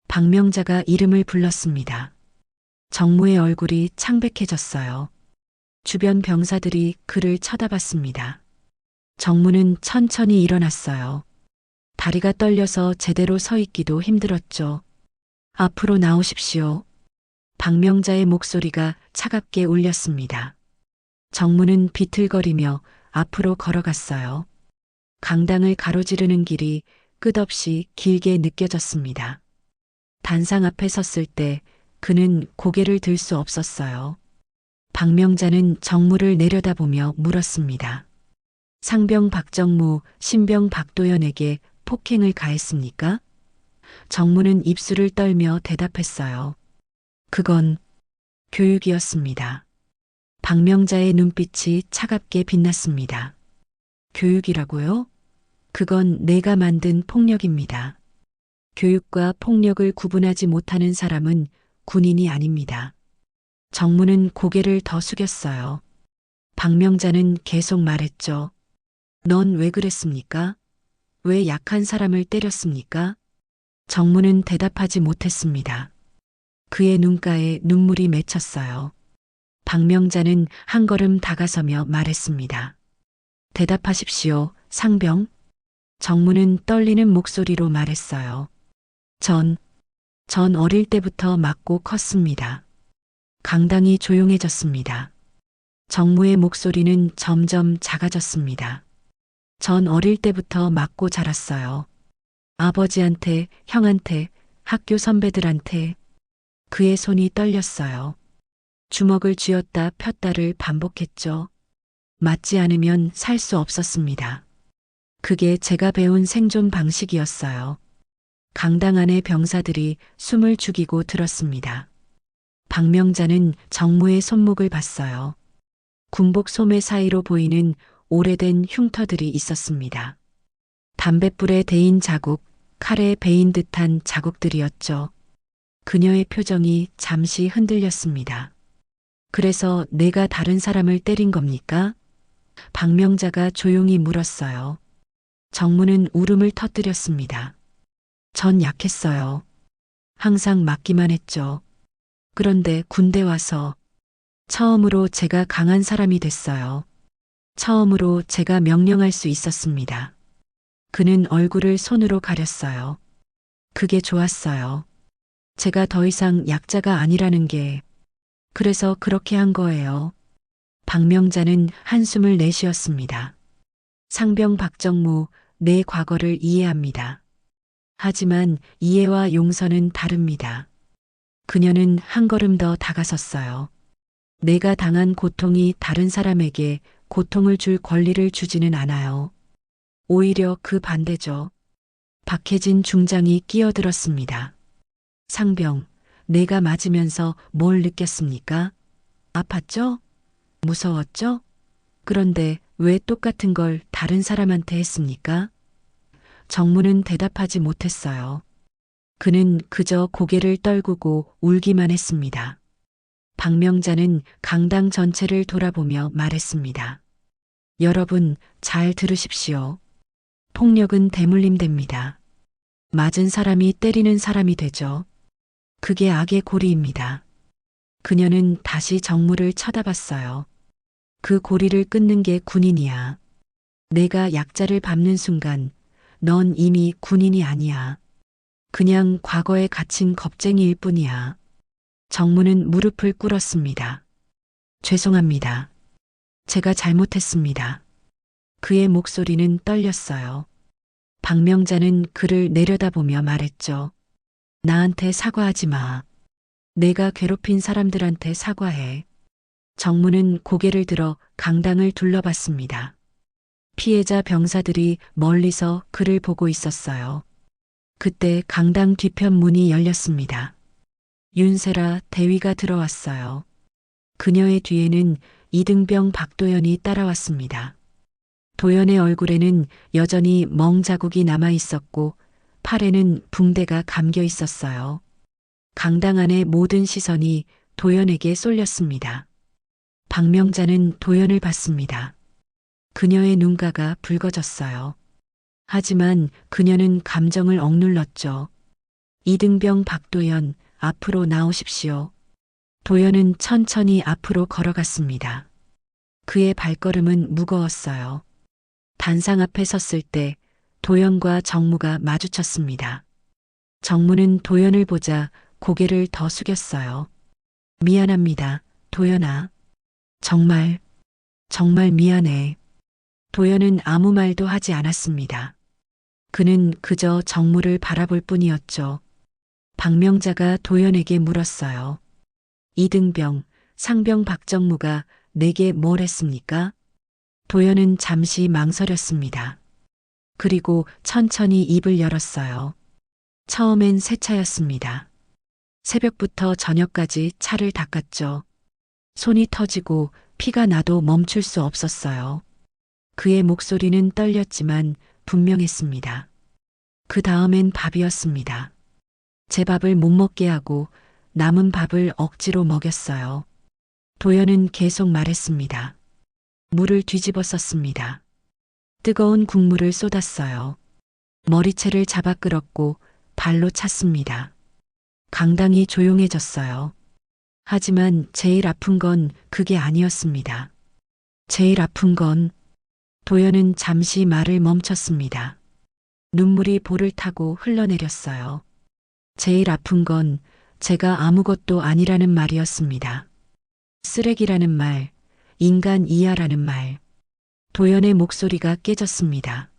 박명자가 이름을 불렀습니다. 정무의 얼굴이 창백해졌어요. 주변 병사들이 그를 쳐다봤습니다. 정무는 천천히 일어났어요. 다리가 떨려서 제대로 서 있기도 힘들었죠. 앞으로 나오십시오. 박명자의 목소리가 차갑게 울렸습니다. 정무는 비틀거리며 앞으로 걸어갔어요. 강당을 가로지르는 길이 끝없이 길게 느껴졌습니다. 단상 앞에 섰을 때 그는 고개를 들 수 없었어요. 박명자는 정무를 내려다보며 물었습니다. 상병 박정무, 신병 박도연에게 폭행을 가했습니까? 정무는 입술을 떨며 대답했어요. 그건 교육이었습니다. 박명자의 눈빛이 차갑게 빛났습니다. 교육이라고요? 그건 내가 만든 폭력입니다. 교육과 폭력을 구분하지 못하는 사람은 군인이 아닙니다. 정무는 고개를 더 숙였어요. 박명자는 계속 말했죠. 넌 왜 그랬습니까? 왜 약한 사람을 때렸습니까? 정무는 대답하지 못했습니다. 그의 눈가에 눈물이 맺혔어요. 박명자는 한 걸음 다가서며 말했습니다. 대답하십시오, 상병. 정무는 떨리는 목소리로 말했어요. 전 어릴 때부터 맞고 컸습니다. 강당이 조용해졌습니다. 정무의 목소리는 점점 작아졌습니다. 전 어릴 때부터 맞고 자랐어요. 아버지한테, 형한테, 학교 선배들한테. 그의 손이 떨렸어요. 주먹을 쥐었다 폈다를 반복했죠. 맞지 않으면 살 수 없었습니다. 그게 제가 배운 생존 방식이었어요. 강당 안의 병사들이 숨을 죽이고 들었습니다. 박명자는 정무의 손목을 봤어요. 군복 소매 사이로 보이는 오래된 흉터들이 있었습니다. 담뱃불에 데인 자국, 칼에 베인 듯한 자국들이었죠. 그녀의 표정이 잠시 흔들렸습니다. 그래서 내가 다른 사람을 때린 겁니까? 박명자가 조용히 물었어요. 정무는 울음을 터뜨렸습니다. 전 약했어요. 항상 맞기만 했죠. 그런데 군대 와서 처음으로 제가 강한 사람이 됐어요. 처음으로 제가 명령할 수 있었습니다. 그는 얼굴을 손으로 가렸어요. 그게 좋았어요. 제가 더 이상 약자가 아니라는 게. 그래서 그렇게 한 거예요. 박명자는 한숨을 내쉬었습니다. 상병 박정무, 내 과거를 이해합니다. 하지만 이해와 용서는 다릅니다. 그녀는 한 걸음 더 다가섰어요. 내가 당한 고통이 다른 사람에게 고통을 줄 권리를 주지는 않아요. 오히려 그 반대죠. 박해진 중장이 끼어들었습니다. 상병, 내가 맞으면서 뭘 느꼈습니까? 아팠죠? 무서웠죠? 그런데 왜 똑같은 걸 다른 사람한테 했습니까? 정무는 대답하지 못했어요. 그는 그저 고개를 떨구고 울기만 했습니다. 박명자는 강당 전체를 돌아보며 말했습니다. 여러분, 잘 들으십시오. 폭력은 대물림됩니다. 맞은 사람이 때리는 사람이 되죠. 그게 악의 고리입니다. 그녀는 다시 정무를 쳐다봤어요. 그 고리를 끊는 게 군인이야. 내가 약자를 밟는 순간 넌 이미 군인이 아니야. 그냥 과거에 갇힌 겁쟁이일 뿐이야. 정무는 무릎을 꿇었습니다. 죄송합니다. 제가 잘못했습니다. 그의 목소리는 떨렸어요. 박명자는 그를 내려다보며 말했죠. 나한테 사과하지 마. 내가 괴롭힌 사람들한테 사과해. 정무는 고개를 들어 강당을 둘러봤습니다. 피해자 병사들이 멀리서 그를 보고 있었어요. 그때 강당 뒤편 문이 열렸습니다. 윤세라 대위가 들어왔어요. 그녀의 뒤에는 이등병 박도연이 따라왔습니다. 도연의 얼굴에는 여전히 멍 자국이 남아 있었고 팔에는 붕대가 감겨 있었어요. 강당 안의 모든 시선이 도연에게 쏠렸습니다. 박명자는 도연을 봤습니다. 그녀의 눈가가 붉어졌어요. 하지만 그녀는 감정을 억눌렀죠. 이등병 박도연, 앞으로 나오십시오. 도연은 천천히 앞으로 걸어갔습니다. 그의 발걸음은 무거웠어요. 단상 앞에 섰을 때 도연과 정무가 마주쳤습니다. 정무는 도연을 보자 고개를 더 숙였어요. 미안합니다, 도연아. 정말 미안해. 도연은 아무 말도 하지 않았습니다. 그는 그저 정무를 바라볼 뿐이었죠. 박명자가 도연에게 물었어요. 이등병, 상병 박정무가 내게 뭘 했습니까? 도연은 잠시 망설였습니다. 그리고 천천히 입을 열었어요. 처음엔 세차였습니다. 새벽부터 저녁까지 차를 닦았죠. 손이 터지고 피가 나도 멈출 수 없었어요. 그의 목소리는 떨렸지만 분명했습니다. 그 다음엔 밥이었습니다. 제 밥을 못 먹게 하고 남은 밥을 억지로 먹였어요. 도연은 계속 말했습니다. 물을 뒤집어 썼습니다. 뜨거운 국물을 쏟았어요. 머리채를 잡아 끌었고 발로 찼습니다. 강당이 조용해졌어요. 하지만 제일 아픈 건 그게 아니었습니다. 제일 아픈 건 도연은 잠시 말을 멈췄습니다. 눈물이 볼을 타고 흘러내렸어요. 제일 아픈 건 제가 아무것도 아니라는 말이었습니다. 쓰레기라는 말, 인간 이하라는 말. 도연의 목소리가 깨졌습니다.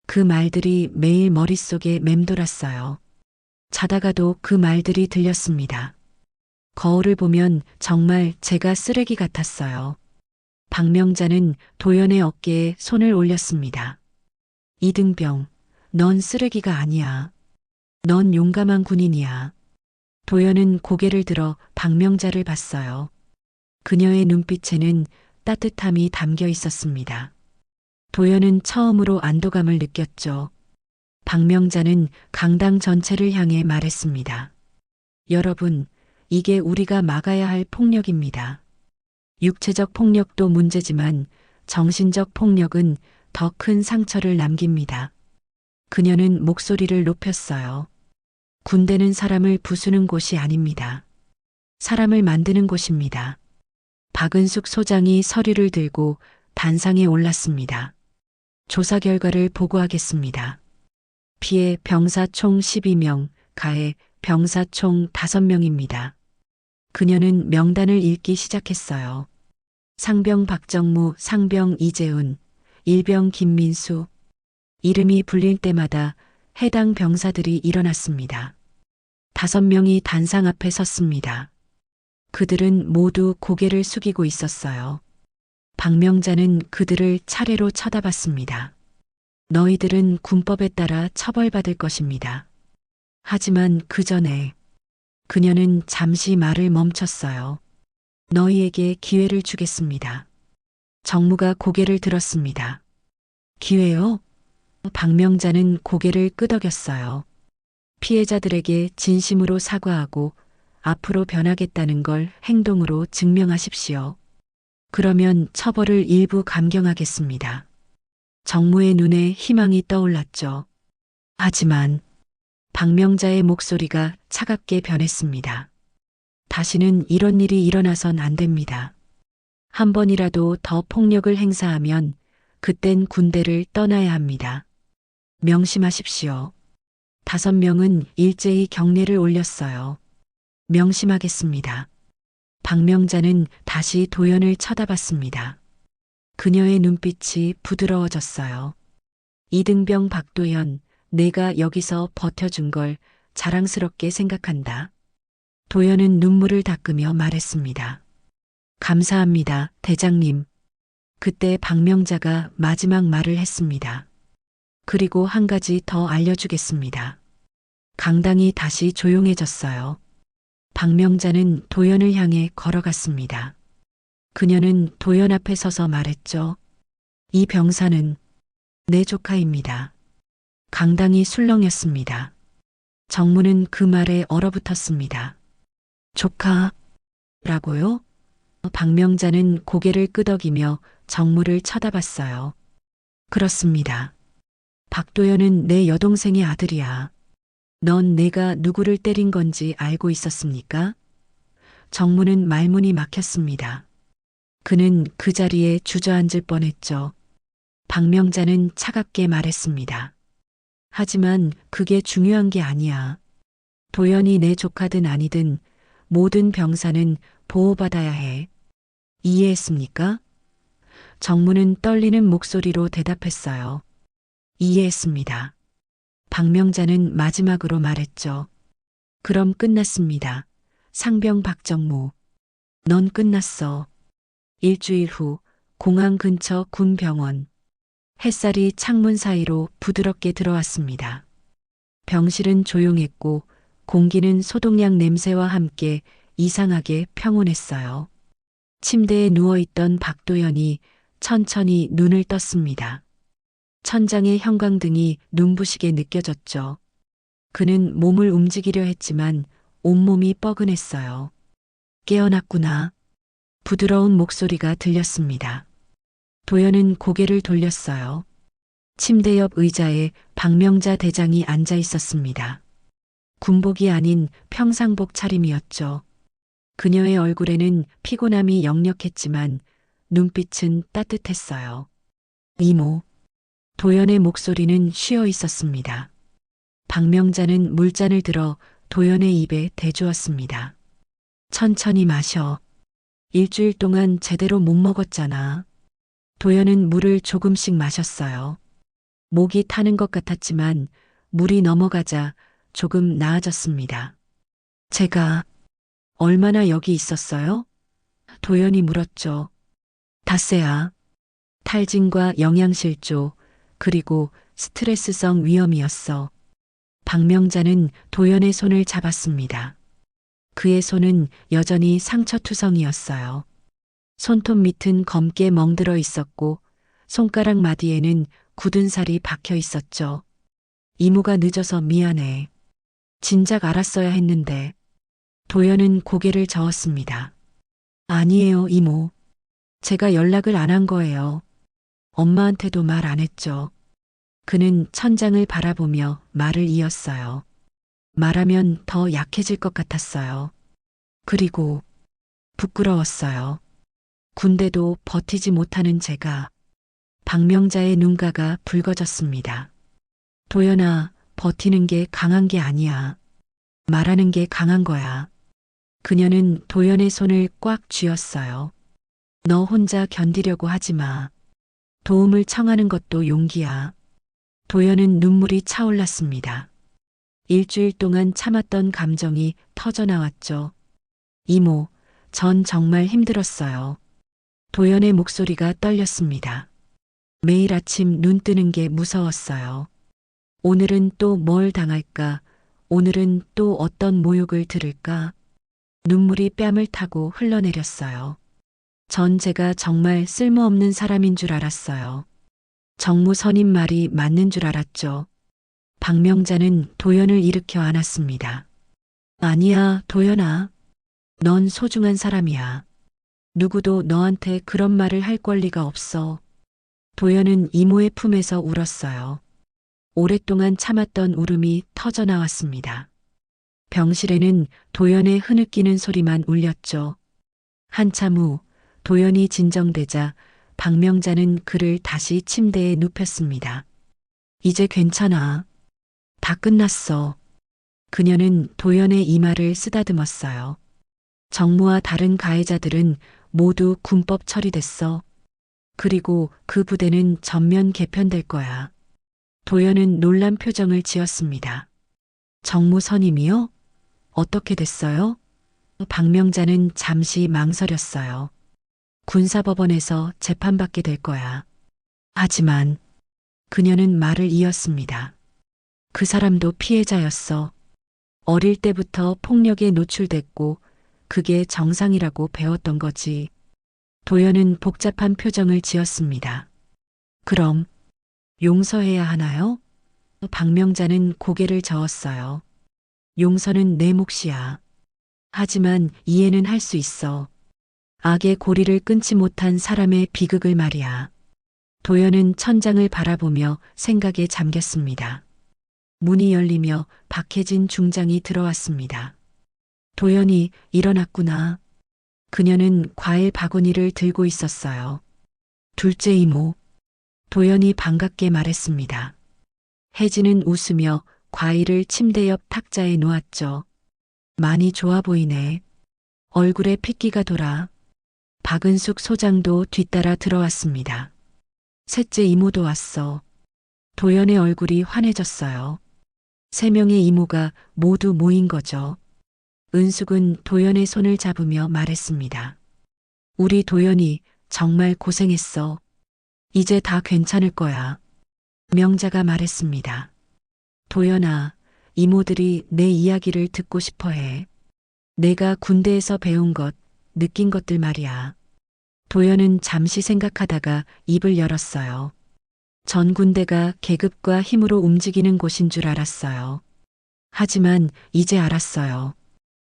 그 말들이 매일 머릿속에 맴돌았어요. 자다가도 그 말들이 들렸습니다. 거울을 보면 정말 제가 쓰레기 같았어요. 박명자는 도연의 어깨에 손을 올렸습니다. 이등병, 넌 쓰레기가 아니야. 넌 용감한 군인이야. 도연은 고개를 들어 박명자를 봤어요. 그녀의 눈빛에는 따뜻함이 담겨 있었습니다. 도연은 처음으로 안도감을 느꼈죠. 박명자는 강당 전체를 향해 말했습니다. 여러분, 이게 우리가 막아야 할 폭력입니다. 육체적 폭력도 문제지만 정신적 폭력은 더 큰 상처를 남깁니다. 그녀는 목소리를 높였어요. 군대는 사람을 부수는 곳이 아닙니다. 사람을 만드는 곳입니다. 박은숙 소장이 서류를 들고 단상에 올랐습니다. 조사 결과를 보고하겠습니다. 피해 병사 총 12명, 가해 병사 총 5명입니다. 그녀는 명단을 읽기 시작했어요. 상병 박정무, 상병 이재훈, 일병 김민수. 이름이 불릴 때마다 해당 병사들이 일어났습니다. 5명이 단상 앞에 섰습니다. 그들은 모두 고개를 숙이고 있었어요. 박명자는 그들을 차례로 쳐다봤습니다. 너희들은 군법에 따라 처벌받을 것입니다. 하지만 그 전에 그녀는 잠시 말을 멈췄어요. 너희에게 기회를 주겠습니다. 정무가 고개를 들었습니다. 기회요? 박명자는 고개를 끄덕였어요. 피해자들에게 진심으로 사과하고 앞으로 변하겠다는 걸 행동으로 증명하십시오. 그러면 처벌을 일부 감경하겠습니다. 정무의 눈에 희망이 떠올랐죠. 하지만 박명자의 목소리가 차갑게 변했습니다. 다시는 이런 일이 일어나선 안 됩니다. 한 번이라도 더 폭력을 행사하면 그땐 군대를 떠나야 합니다. 명심하십시오. 5명은 일제히 경례를 올렸어요. 명심하겠습니다. 박명자는 다시 도연을 쳐다봤습니다. 그녀의 눈빛이 부드러워졌어요. 이등병 박도연, 내가 여기서 버텨준 걸 자랑스럽게 생각한다. 도연은 눈물을 닦으며 말했습니다. 감사합니다, 대장님. 그때 박명자가 마지막 말을 했습니다. 그리고 한 가지 더 알려주겠습니다. 강당이 다시 조용해졌어요. 박명자는 도연을 향해 걸어갔습니다. 그녀는 도연 앞에 서서 말했죠. 이 병사는 내 조카입니다. 강당이 술렁였습니다. 정무는 그 말에 얼어붙었습니다. 조카라고요? 박명자는 고개를 끄덕이며 정무를 쳐다봤어요. 그렇습니다. 박도연은 내 여동생의 아들이야. 넌 내가 누구를 때린 건지 알고 있었습니까? 정무는 말문이 막혔습니다. 그는 그 자리에 주저앉을 뻔했죠. 박명자는 차갑게 말했습니다. 하지만 그게 중요한 게 아니야. 도연이 내 조카든 아니든 모든 병사는 보호받아야 해. 이해했습니까? 정무는 떨리는 목소리로 대답했어요. 이해했습니다. 박명자는 마지막으로 말했죠. 그럼 끝났습니다. 상병 박정무. 넌 끝났어. 일주일 후 공항 근처 군병원. 햇살이 창문 사이로 부드럽게 들어왔습니다. 병실은 조용했고 공기는 소독약 냄새와 함께 이상하게 평온했어요. 침대에 누워있던 박도연이 천천히 눈을 떴습니다. 천장의 형광등이 눈부시게 느껴졌죠. 그는 몸을 움직이려 했지만 온몸이 뻐근했어요. 깨어났구나. 부드러운 목소리가 들렸습니다. 도연은 고개를 돌렸어요. 침대 옆 의자에 박명자 대장이 앉아 있었습니다. 군복이 아닌 평상복 차림이었죠. 그녀의 얼굴에는 피곤함이 역력했지만 눈빛은 따뜻했어요. 이모. 도연의 목소리는 쉬어 있었습니다. 박명자는 물잔을 들어 도연의 입에 대주었습니다. 천천히 마셔. 일주일 동안 제대로 못 먹었잖아. 도연은 물을 조금씩 마셨어요. 목이 타는 것 같았지만 물이 넘어가자 조금 나아졌습니다. 제가 얼마나 여기 있었어요? 도연이 물었죠. 닷새야. 탈진과 영양실조, 그리고 스트레스성 위염이었어. 박명자는 도연의 손을 잡았습니다. 그의 손은 여전히 상처투성이었어요. 손톱 밑은 검게 멍들어 있었고 손가락 마디에는 굳은 살이 박혀 있었죠. 이모가 늦어서 미안해. 진작 알았어야 했는데. 도연은 고개를 저었습니다. 아니에요, 이모. 제가 연락을 안 한 거예요. 엄마한테도 말 안 했죠. 그는 천장을 바라보며 말을 이었어요. 말하면 더 약해질 것 같았어요. 그리고 부끄러웠어요. 군대도 버티지 못하는 제가. 박명자의 눈가가 붉어졌습니다. 도연아, 버티는 게 강한 게 아니야. 말하는 게 강한 거야. 그녀는 도연의 손을 꽉 쥐었어요. 너 혼자 견디려고 하지 마. 도움을 청하는 것도 용기야. 도연은 눈물이 차올랐습니다. 일주일 동안 참았던 감정이 터져나왔죠. 이모, 전 정말 힘들었어요. 도연의 목소리가 떨렸습니다. 매일 아침 눈 뜨는 게 무서웠어요. 오늘은 또 뭘 당할까? 오늘은 또 어떤 모욕을 들을까? 눈물이 뺨을 타고 흘러내렸어요. 전 제가 정말 쓸모없는 사람인 줄 알았어요. 정무 선임 말이 맞는 줄 알았죠. 박명자는 도연을 일으켜 안았습니다. 아니야, 도연아. 넌 소중한 사람이야. 누구도 너한테 그런 말을 할 권리가 없어. 도연은 이모의 품에서 울었어요. 오랫동안 참았던 울음이 터져나왔습니다. 병실에는 도연의 흐느끼는 소리만 울렸죠. 한참 후 도연이 진정되자 박명자는 그를 다시 침대에 눕혔습니다. 이제 괜찮아. 다 끝났어. 그녀는 도연의 이마를 쓰다듬었어요. 정무와 다른 가해자들은 모두 군법 처리됐어. 그리고 그 부대는 전면 개편될 거야. 도연은 놀란 표정을 지었습니다. 정무 선임이요? 어떻게 됐어요? 박명자는 잠시 망설였어요. 군사법원에서 재판받게 될 거야. 하지만 그녀는 말을 이었습니다. 그 사람도 피해자였어. 어릴 때부터 폭력에 노출됐고 그게 정상이라고 배웠던 거지. 도연은 복잡한 표정을 지었습니다. 그럼 용서해야 하나요? 박명자는 고개를 저었어요. 용서는 내 몫이야. 하지만 이해는 할 수 있어. 악의 고리를 끊지 못한 사람의 비극을 말이야. 도연은 천장을 바라보며 생각에 잠겼습니다. 문이 열리며 박혜진 중장이 들어왔습니다. 도연이 일어났구나. 그녀는 과일 바구니를 들고 있었어요. 둘째 이모. 도연이 반갑게 말했습니다. 혜진은 웃으며 과일을 침대 옆 탁자에 놓았죠. 많이 좋아 보이네. 얼굴에 핏기가 돌아. 박은숙 소장도 뒤따라 들어왔습니다. 셋째 이모도 왔어. 도연의 얼굴이 환해졌어요. 세 명의 이모가 모두 모인 거죠. 은숙은 도연의 손을 잡으며 말했습니다. 우리 도연이 정말 고생했어. 이제 다 괜찮을 거야. 명자가 말했습니다. 도연아, 이모들이 내 이야기를 듣고 싶어 해. 내가 군대에서 배운 것, 느낀 것들 말이야. 도연은 잠시 생각하다가 입을 열었어요. 전 군대가 계급과 힘으로 움직이는 곳인 줄 알았어요. 하지만 이제 알았어요.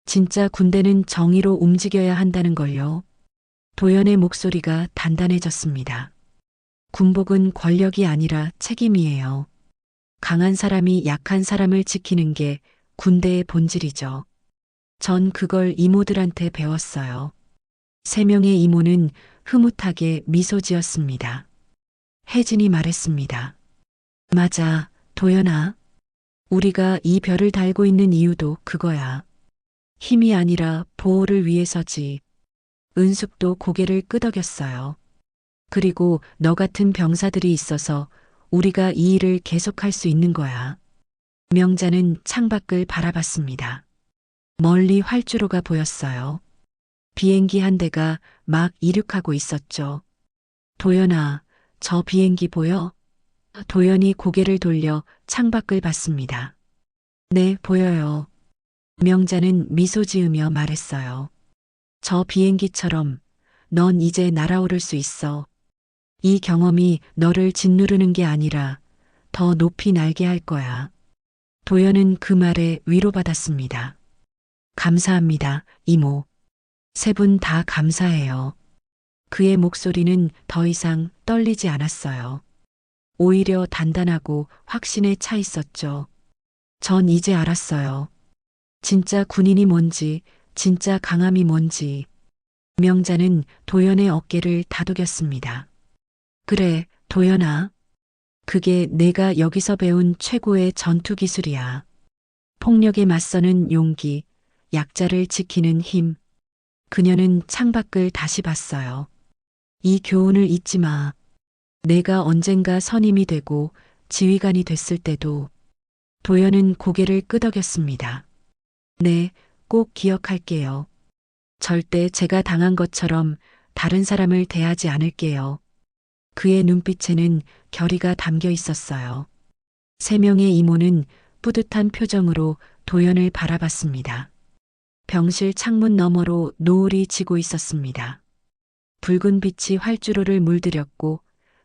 진짜 군대는 정의로 움직여야 한다는 걸요. 도연의 목소리가 단단해졌습니다. 군복은 권력이 아니라 책임이에요. 강한 사람이 약한 사람을 지키는 게 군대의 본질이죠. 전 그걸 이모들한테 배웠어요. 세 명의 이모는 흐뭇하게 미소 지었습니다. 혜진이 말했습니다. 맞아, 도연아. 우리가 이 별을 달고 있는 이유도 그거야. 힘이 아니라 보호를 위해서지. 은숙도 고개를 끄덕였어요. 그리고 너 같은 병사들이 있어서 우리가 이 일을 계속할 수 있는 거야. 명자는 창밖을 바라봤습니다. 멀리 활주로가 보였어요. 비행기 한 대가 막 이륙하고 있었죠. 도연아, 저 비행기 보여? 도연이 고개를 돌려 창밖을 봤습니다. 네, 보여요. 명자는 미소 지으며 말했어요. 저 비행기처럼 넌 이제 날아오를 수 있어. 이 경험이 너를 짓누르는 게 아니라 더 높이 날게 할 거야. 도연은 그 말에 위로받았습니다. 감사합니다, 이모. 세 분 다 감사해요. 그의 목소리는 더 이상 떨리지 않았어요. 오히려 단단하고 확신에 차 있었죠. 전 이제 알았어요. 진짜 군인이 뭔지, 진짜 강함이 뭔지. 명자는 도연의 어깨를 다독였습니다. 그래, 도연아. 그게 내가 여기서 배운 최고의 전투 기술이야. 폭력에 맞서는 용기, 약자를 지키는 힘. 그녀는 창밖을 다시 봤어요. 이 교훈을 잊지 마. 내가 언젠가 선임이 되고 지휘관이 됐을 때도. 도연은 고개를 끄덕였습니다. 네, 꼭 기억할게요. 절대 제가 당한 것처럼 다른 사람을 대하지 않을게요. 그의 눈빛에는 결의가 담겨 있었어요. 세 명의 이모는 뿌듯한 표정으로 도연을 바라봤습니다. 병실 창문 너머로 노을이 지고 있었습니다. 붉은 빛이 활주로를 물들였고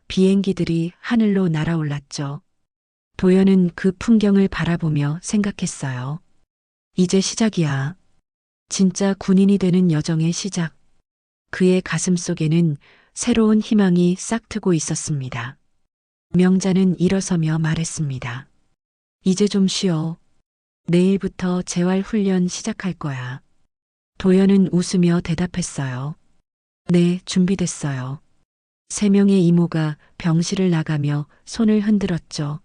비행기들이 하늘로 날아올랐죠. 도연은 그 풍경을 바라보며 생각했어요. 이제 시작이야. 진짜 군인이 되는 여정의 시작. 그의 가슴 속에는 새로운 희망이 싹트고 있었습니다. 명자는 일어서며 말했습니다. 이제 좀 쉬어. 내일부터 재활 훈련 시작할 거야. 도연은 웃으며 대답했어요. 네, 준비됐어요. 세 명의 이모가 병실을 나가며 손을 흔들었죠.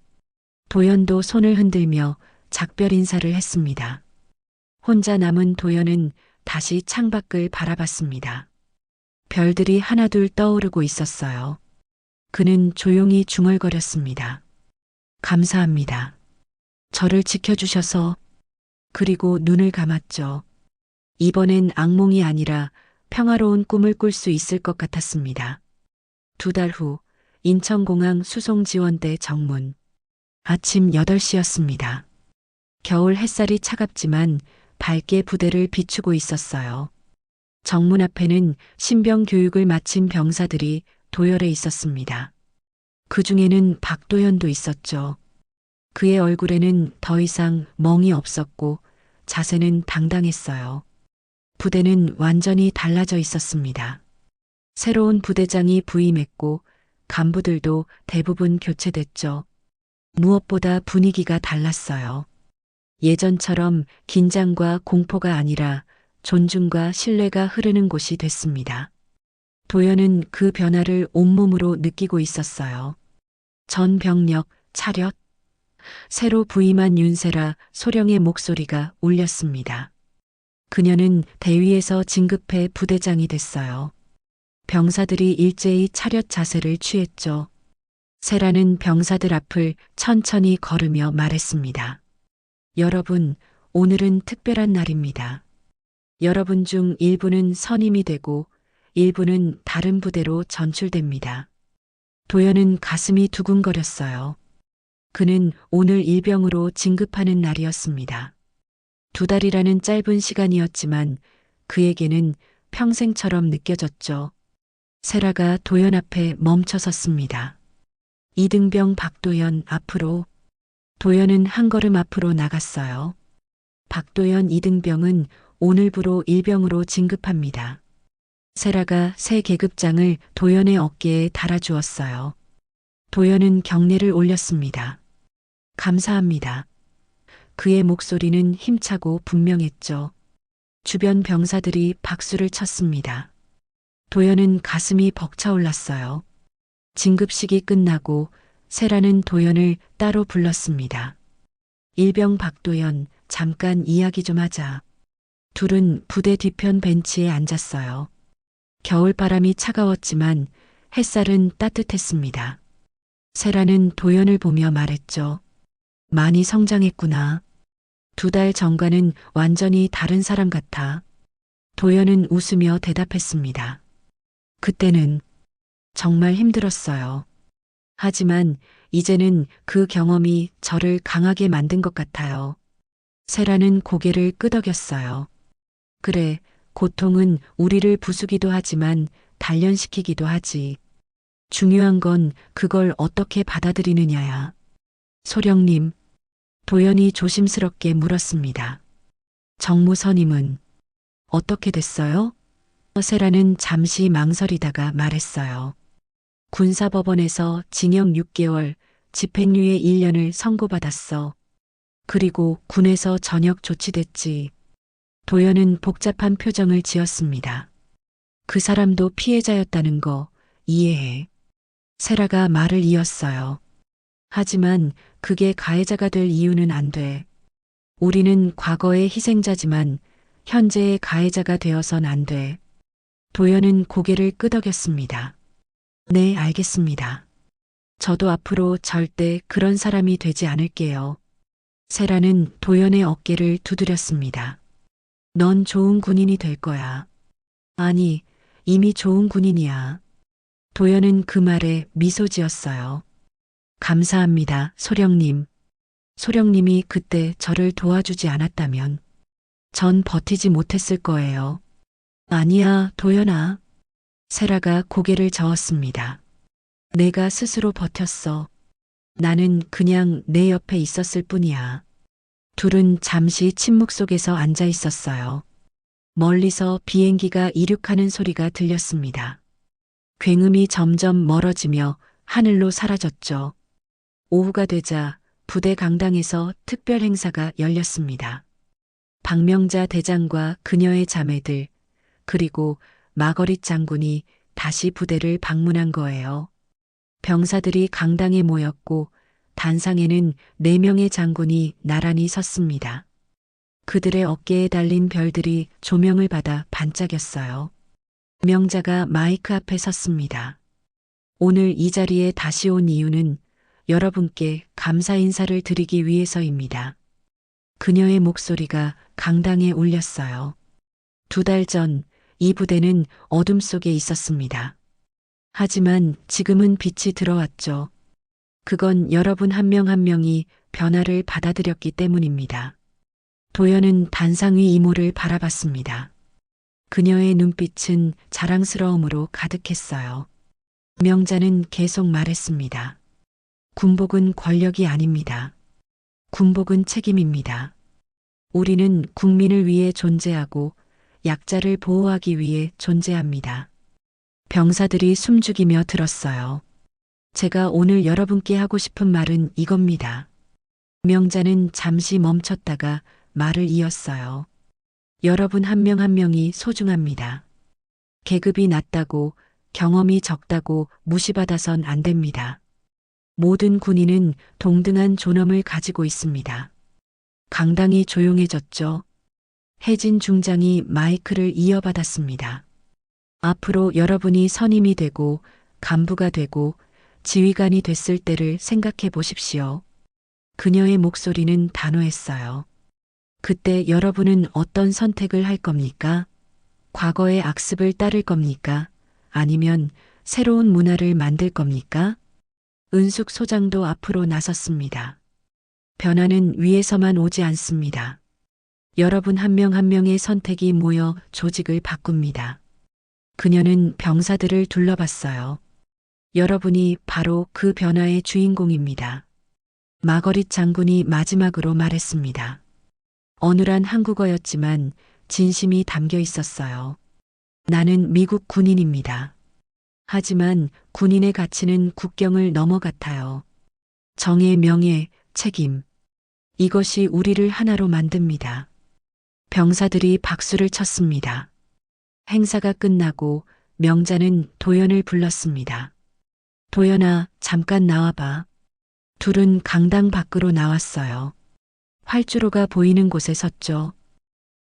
도연도 손을 흔들며 작별 인사를 했습니다. 혼자 남은 도연은 다시 창밖을 바라봤습니다. 별들이 하나둘 떠오르고 있었어요. 그는 조용히 중얼거렸습니다. 감사합니다. 저를 지켜주셔서. 그리고 눈을 감았죠. 이번엔 악몽이 아니라 평화로운 꿈을 꿀 수 있을 것 같았습니다. 2달 후 인천공항 수송지원대 정문. 아침 8시였습니다. 겨울 햇살이 차갑지만 밝게 부대를 비추고 있었어요. 정문 앞에는 신병 교육을 마친 병사들이 도열해 있었습니다. 그 중에는 박도연도 있었죠. 그의 얼굴에는 더 이상 멍이 없었고 자세는 당당했어요. 부대는 완전히 달라져 있었습니다. 새로운 부대장이 부임했고 간부들도 대부분 교체됐죠. 무엇보다 분위기가 달랐어요. 예전처럼 긴장과 공포가 아니라 존중과 신뢰가 흐르는 곳이 됐습니다. 도연은 그 변화를 온몸으로 느끼고 있었어요. 전 병력, 차렷, 새로 부임한 윤세라 소령의 목소리가 울렸습니다. 그녀는 대위에서 진급해 부대장이 됐어요. 병사들이 일제히 차렷 자세를 취했죠. 세라는 병사들 앞을 천천히 걸으며 말했습니다. 여러분, 오늘은 특별한 날입니다. 여러분 중 일부는 선임이 되고 일부는 다른 부대로 전출됩니다. 도연은 가슴이 두근거렸어요. 그는 오늘 일병으로 진급하는 날이었습니다. 2달이라는 짧은 시간이었지만 그에게는 평생처럼 느껴졌죠. 세라가 도연 앞에 멈춰 섰습니다. 이등병 박도연 앞으로. 도연은 한 걸음 앞으로 나갔어요. 박도연 이등병은 오늘부로 일병으로 진급합니다. 세라가 새 계급장을 도연의 어깨에 달아주었어요. 도연은 경례를 올렸습니다. 감사합니다. 그의 목소리는 힘차고 분명했죠. 주변 병사들이 박수를 쳤습니다. 도연은 가슴이 벅차올랐어요. 진급식이 끝나고 세라는 도연을 따로 불렀습니다. 일병 박도연, 잠깐 이야기 좀 하자. 둘은 부대 뒤편 벤치에 앉았어요. 겨울바람이 차가웠지만 햇살은 따뜻했습니다. 세라는 도연을 보며 말했죠. 많이 성장했구나. 2달 전과는 완전히 다른 사람 같아. 도연은 웃으며 대답했습니다. 그때는 정말 힘들었어요. 하지만 이제는 그 경험이 저를 강하게 만든 것 같아요. 세라는 고개를 끄덕였어요. 그래, 고통은 우리를 부수기도 하지만 단련시키기도 하지. 중요한 건 그걸 어떻게 받아들이느냐야. 소령님, 도연이 조심스럽게 물었습니다. 정무선임은 어떻게 됐어요? 세라는 잠시 망설이다가 말했어요. 군사법원에서 징역 6개월, 집행유예 1년을 선고받았어. 그리고 군에서 전역 조치됐지. 도연은 복잡한 표정을 지었습니다. 그 사람도 피해자였다는 거 이해해. 세라가 말을 이었어요. 하지만 그게 가해자가 될 이유는 안 돼. 우리는 과거의 희생자지만 현재의 가해자가 되어선 안 돼. 도연은 고개를 끄덕였습니다. 네, 알겠습니다. 저도 앞으로 절대 그런 사람이 되지 않을게요. 세라는 도연의 어깨를 두드렸습니다. 넌 좋은 군인이 될 거야. 아니, 이미 좋은 군인이야. 도연은 그 말에 미소 지었어요. 감사합니다, 소령님. 소령님이 그때 저를 도와주지 않았다면 전 버티지 못했을 거예요. 아니야, 도연아. 세라가 고개를 저었습니다. 내가 스스로 버텼어. 나는 그냥 내 옆에 있었을 뿐이야. 둘은 잠시 침묵 속에서 앉아 있었어요. 멀리서 비행기가 이륙하는 소리가 들렸습니다. 굉음이 점점 멀어지며 하늘로 사라졌죠. 오후가 되자 부대 강당에서 특별 행사가 열렸습니다. 박명자 대장과 그녀의 자매들, 그리고 마거릿 장군이 다시 부대를 방문한 거예요. 병사들이 강당에 모였고 단상에는 4명의 장군이 나란히 섰습니다. 그들의 어깨에 달린 별들이 조명을 받아 반짝였어요. 명자가 마이크 앞에 섰습니다. 오늘 이 자리에 다시 온 이유는 여러분께 감사 인사를 드리기 위해서입니다. 그녀의 목소리가 강당에 울렸어요. 2달 전 이 부대는 어둠 속에 있었습니다. 하지만 지금은 빛이 들어왔죠. 그건 여러분 한 명 한 명이 변화를 받아들였기 때문입니다. 도연은 단상 위 이모를 바라봤습니다. 그녀의 눈빛은 자랑스러움으로 가득했어요. 명자는 계속 말했습니다. 군복은 권력이 아닙니다. 군복은 책임입니다. 우리는 국민을 위해 존재하고 약자를 보호하기 위해 존재합니다. 병사들이 숨죽이며 들었어요. 제가 오늘 여러분께 하고 싶은 말은 이겁니다. 명자는 잠시 멈췄다가 말을 이었어요. 여러분 한 명 한 명이 소중합니다. 계급이 낮다고 경험이 적다고 무시받아선 안 됩니다. 모든 군인은 동등한 존엄을 가지고 있습니다. 강당이 조용해졌죠. 혜진 중장이 마이크를 이어받았습니다. 앞으로 여러분이 선임이 되고 간부가 되고 지휘관이 됐을 때를 생각해 보십시오. 그녀의 목소리는 단호했어요. 그때 여러분은 어떤 선택을 할 겁니까? 과거의 악습을 따를 겁니까? 아니면 새로운 문화를 만들 겁니까? 은숙 소장도 앞으로 나섰습니다. 변화는 위에서만 오지 않습니다. 여러분 한 명 한 명의 선택이 모여 조직을 바꿉니다. 그녀는 병사들을 둘러봤어요. 여러분이 바로 그 변화의 주인공입니다. 마거릿 장군이 마지막으로 말했습니다. 어눌한 한국어였지만 진심이 담겨 있었어요. 나는 미국 군인입니다. 하지만 군인의 가치는 국경을 넘어 같아요. 정의, 명예, 책임. 이것이 우리를 하나로 만듭니다. 병사들이 박수를 쳤습니다. 행사가 끝나고 명자는 도연을 불렀습니다. 도연아, 잠깐 나와봐. 둘은 강당 밖으로 나왔어요. 활주로가 보이는 곳에 섰죠.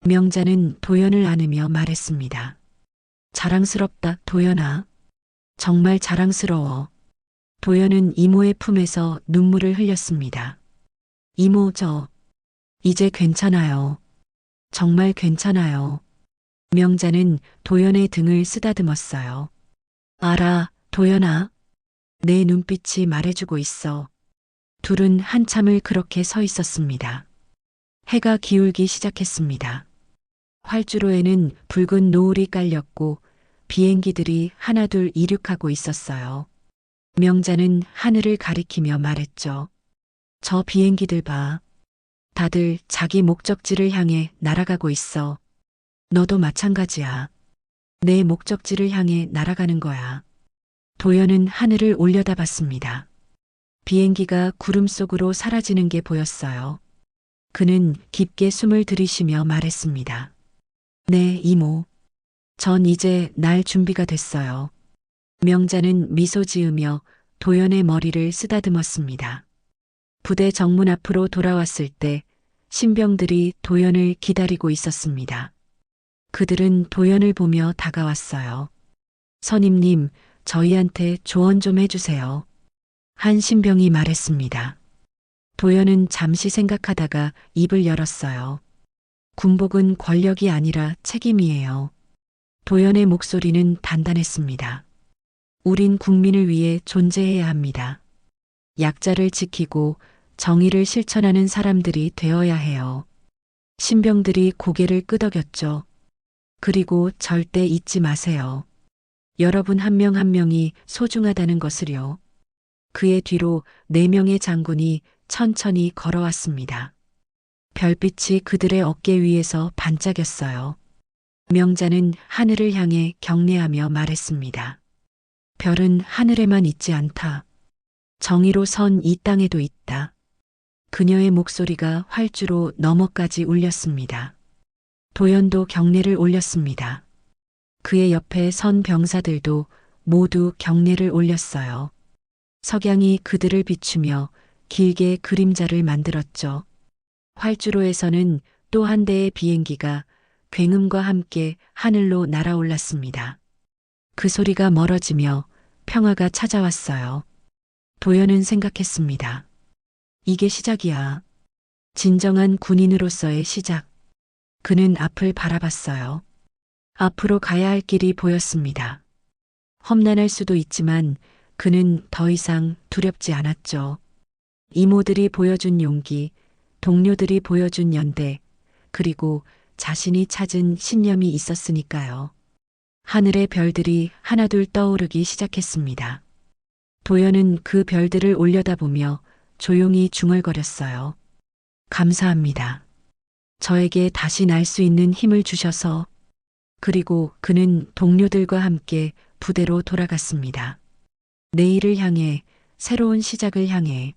명자는 도연을 안으며 말했습니다. 자랑스럽다, 도연아. 정말 자랑스러워. 도연은 이모의 품에서 눈물을 흘렸습니다. 이모, 이제 괜찮아요. 정말 괜찮아요. 명자는 도연의 등을 쓰다듬었어요. 알아, 도연아. 내 눈빛이 말해주고 있어. 둘은 한참을 그렇게 서 있었습니다. 해가 기울기 시작했습니다. 활주로에는 붉은 노을이 깔렸고 비행기들이 하나둘 이륙하고 있었어요. 명자는 하늘을 가리키며 말했죠. 저 비행기들 봐. 다들 자기 목적지를 향해 날아가고 있어. 너도 마찬가지야. 내 목적지를 향해 날아가는 거야. 도연은 하늘을 올려다봤습니다. 비행기가 구름 속으로 사라지는 게 보였어요. 그는 깊게 숨을 들이쉬며 말했습니다. 네, 이모. 전 이제 날 준비가 됐어요. 명자는 미소 지으며 도연의 머리를 쓰다듬었습니다. 부대 정문 앞으로 돌아왔을 때 신병들이 도연을 기다리고 있었습니다. 그들은 도연을 보며 다가왔어요. 선임님, 저희한테 조언 좀 해주세요. 한 신병이 말했습니다. 도연은 잠시 생각하다가 입을 열었어요. 군복은 권력이 아니라 책임이에요. 도연의 목소리는 단단했습니다. 우린 국민을 위해 존재해야 합니다. 약자를 지키고 정의를 실천하는 사람들이 되어야 해요. 신병들이 고개를 끄덕였죠. 그리고 절대 잊지 마세요. 여러분 한 명 한 명이 소중하다는 것을요. 그의 뒤로 4명의 장군이 천천히 걸어왔습니다. 별빛이 그들의 어깨 위에서 반짝였어요. 명자는 하늘을 향해 경례하며 말했습니다. 별은 하늘에만 있지 않다. 정의로 선 이 땅에도 있다. 그녀의 목소리가 활주로 너머까지 울렸습니다. 도연도 경례를 올렸습니다. 그의 옆에 선 병사들도 모두 경례를 올렸어요. 석양이 그들을 비추며 길게 그림자를 만들었죠. 활주로에서는 또 한 대의 비행기가 굉음과 함께 하늘로 날아올랐습니다. 그 소리가 멀어지며 평화가 찾아왔어요. 도연은 생각했습니다. 이게 시작이야. 진정한 군인으로서의 시작. 그는 앞을 바라봤어요. 앞으로 가야 할 길이 보였습니다. 험난할 수도 있지만 그는 더 이상 두렵지 않았죠. 이모들이 보여준 용기, 동료들이 보여준 연대, 그리고 자신이 찾은 신념이 있었으니까요. 하늘의 별들이 하나둘 떠오르기 시작했습니다. 도연은 그 별들을 올려다보며 조용히 중얼거렸어요. 감사합니다. 저에게 다시 날 수 있는 힘을 주셔서. 그리고 그는 동료들과 함께 부대로 돌아갔습니다. 내일을 향해, 새로운 시작을 향해.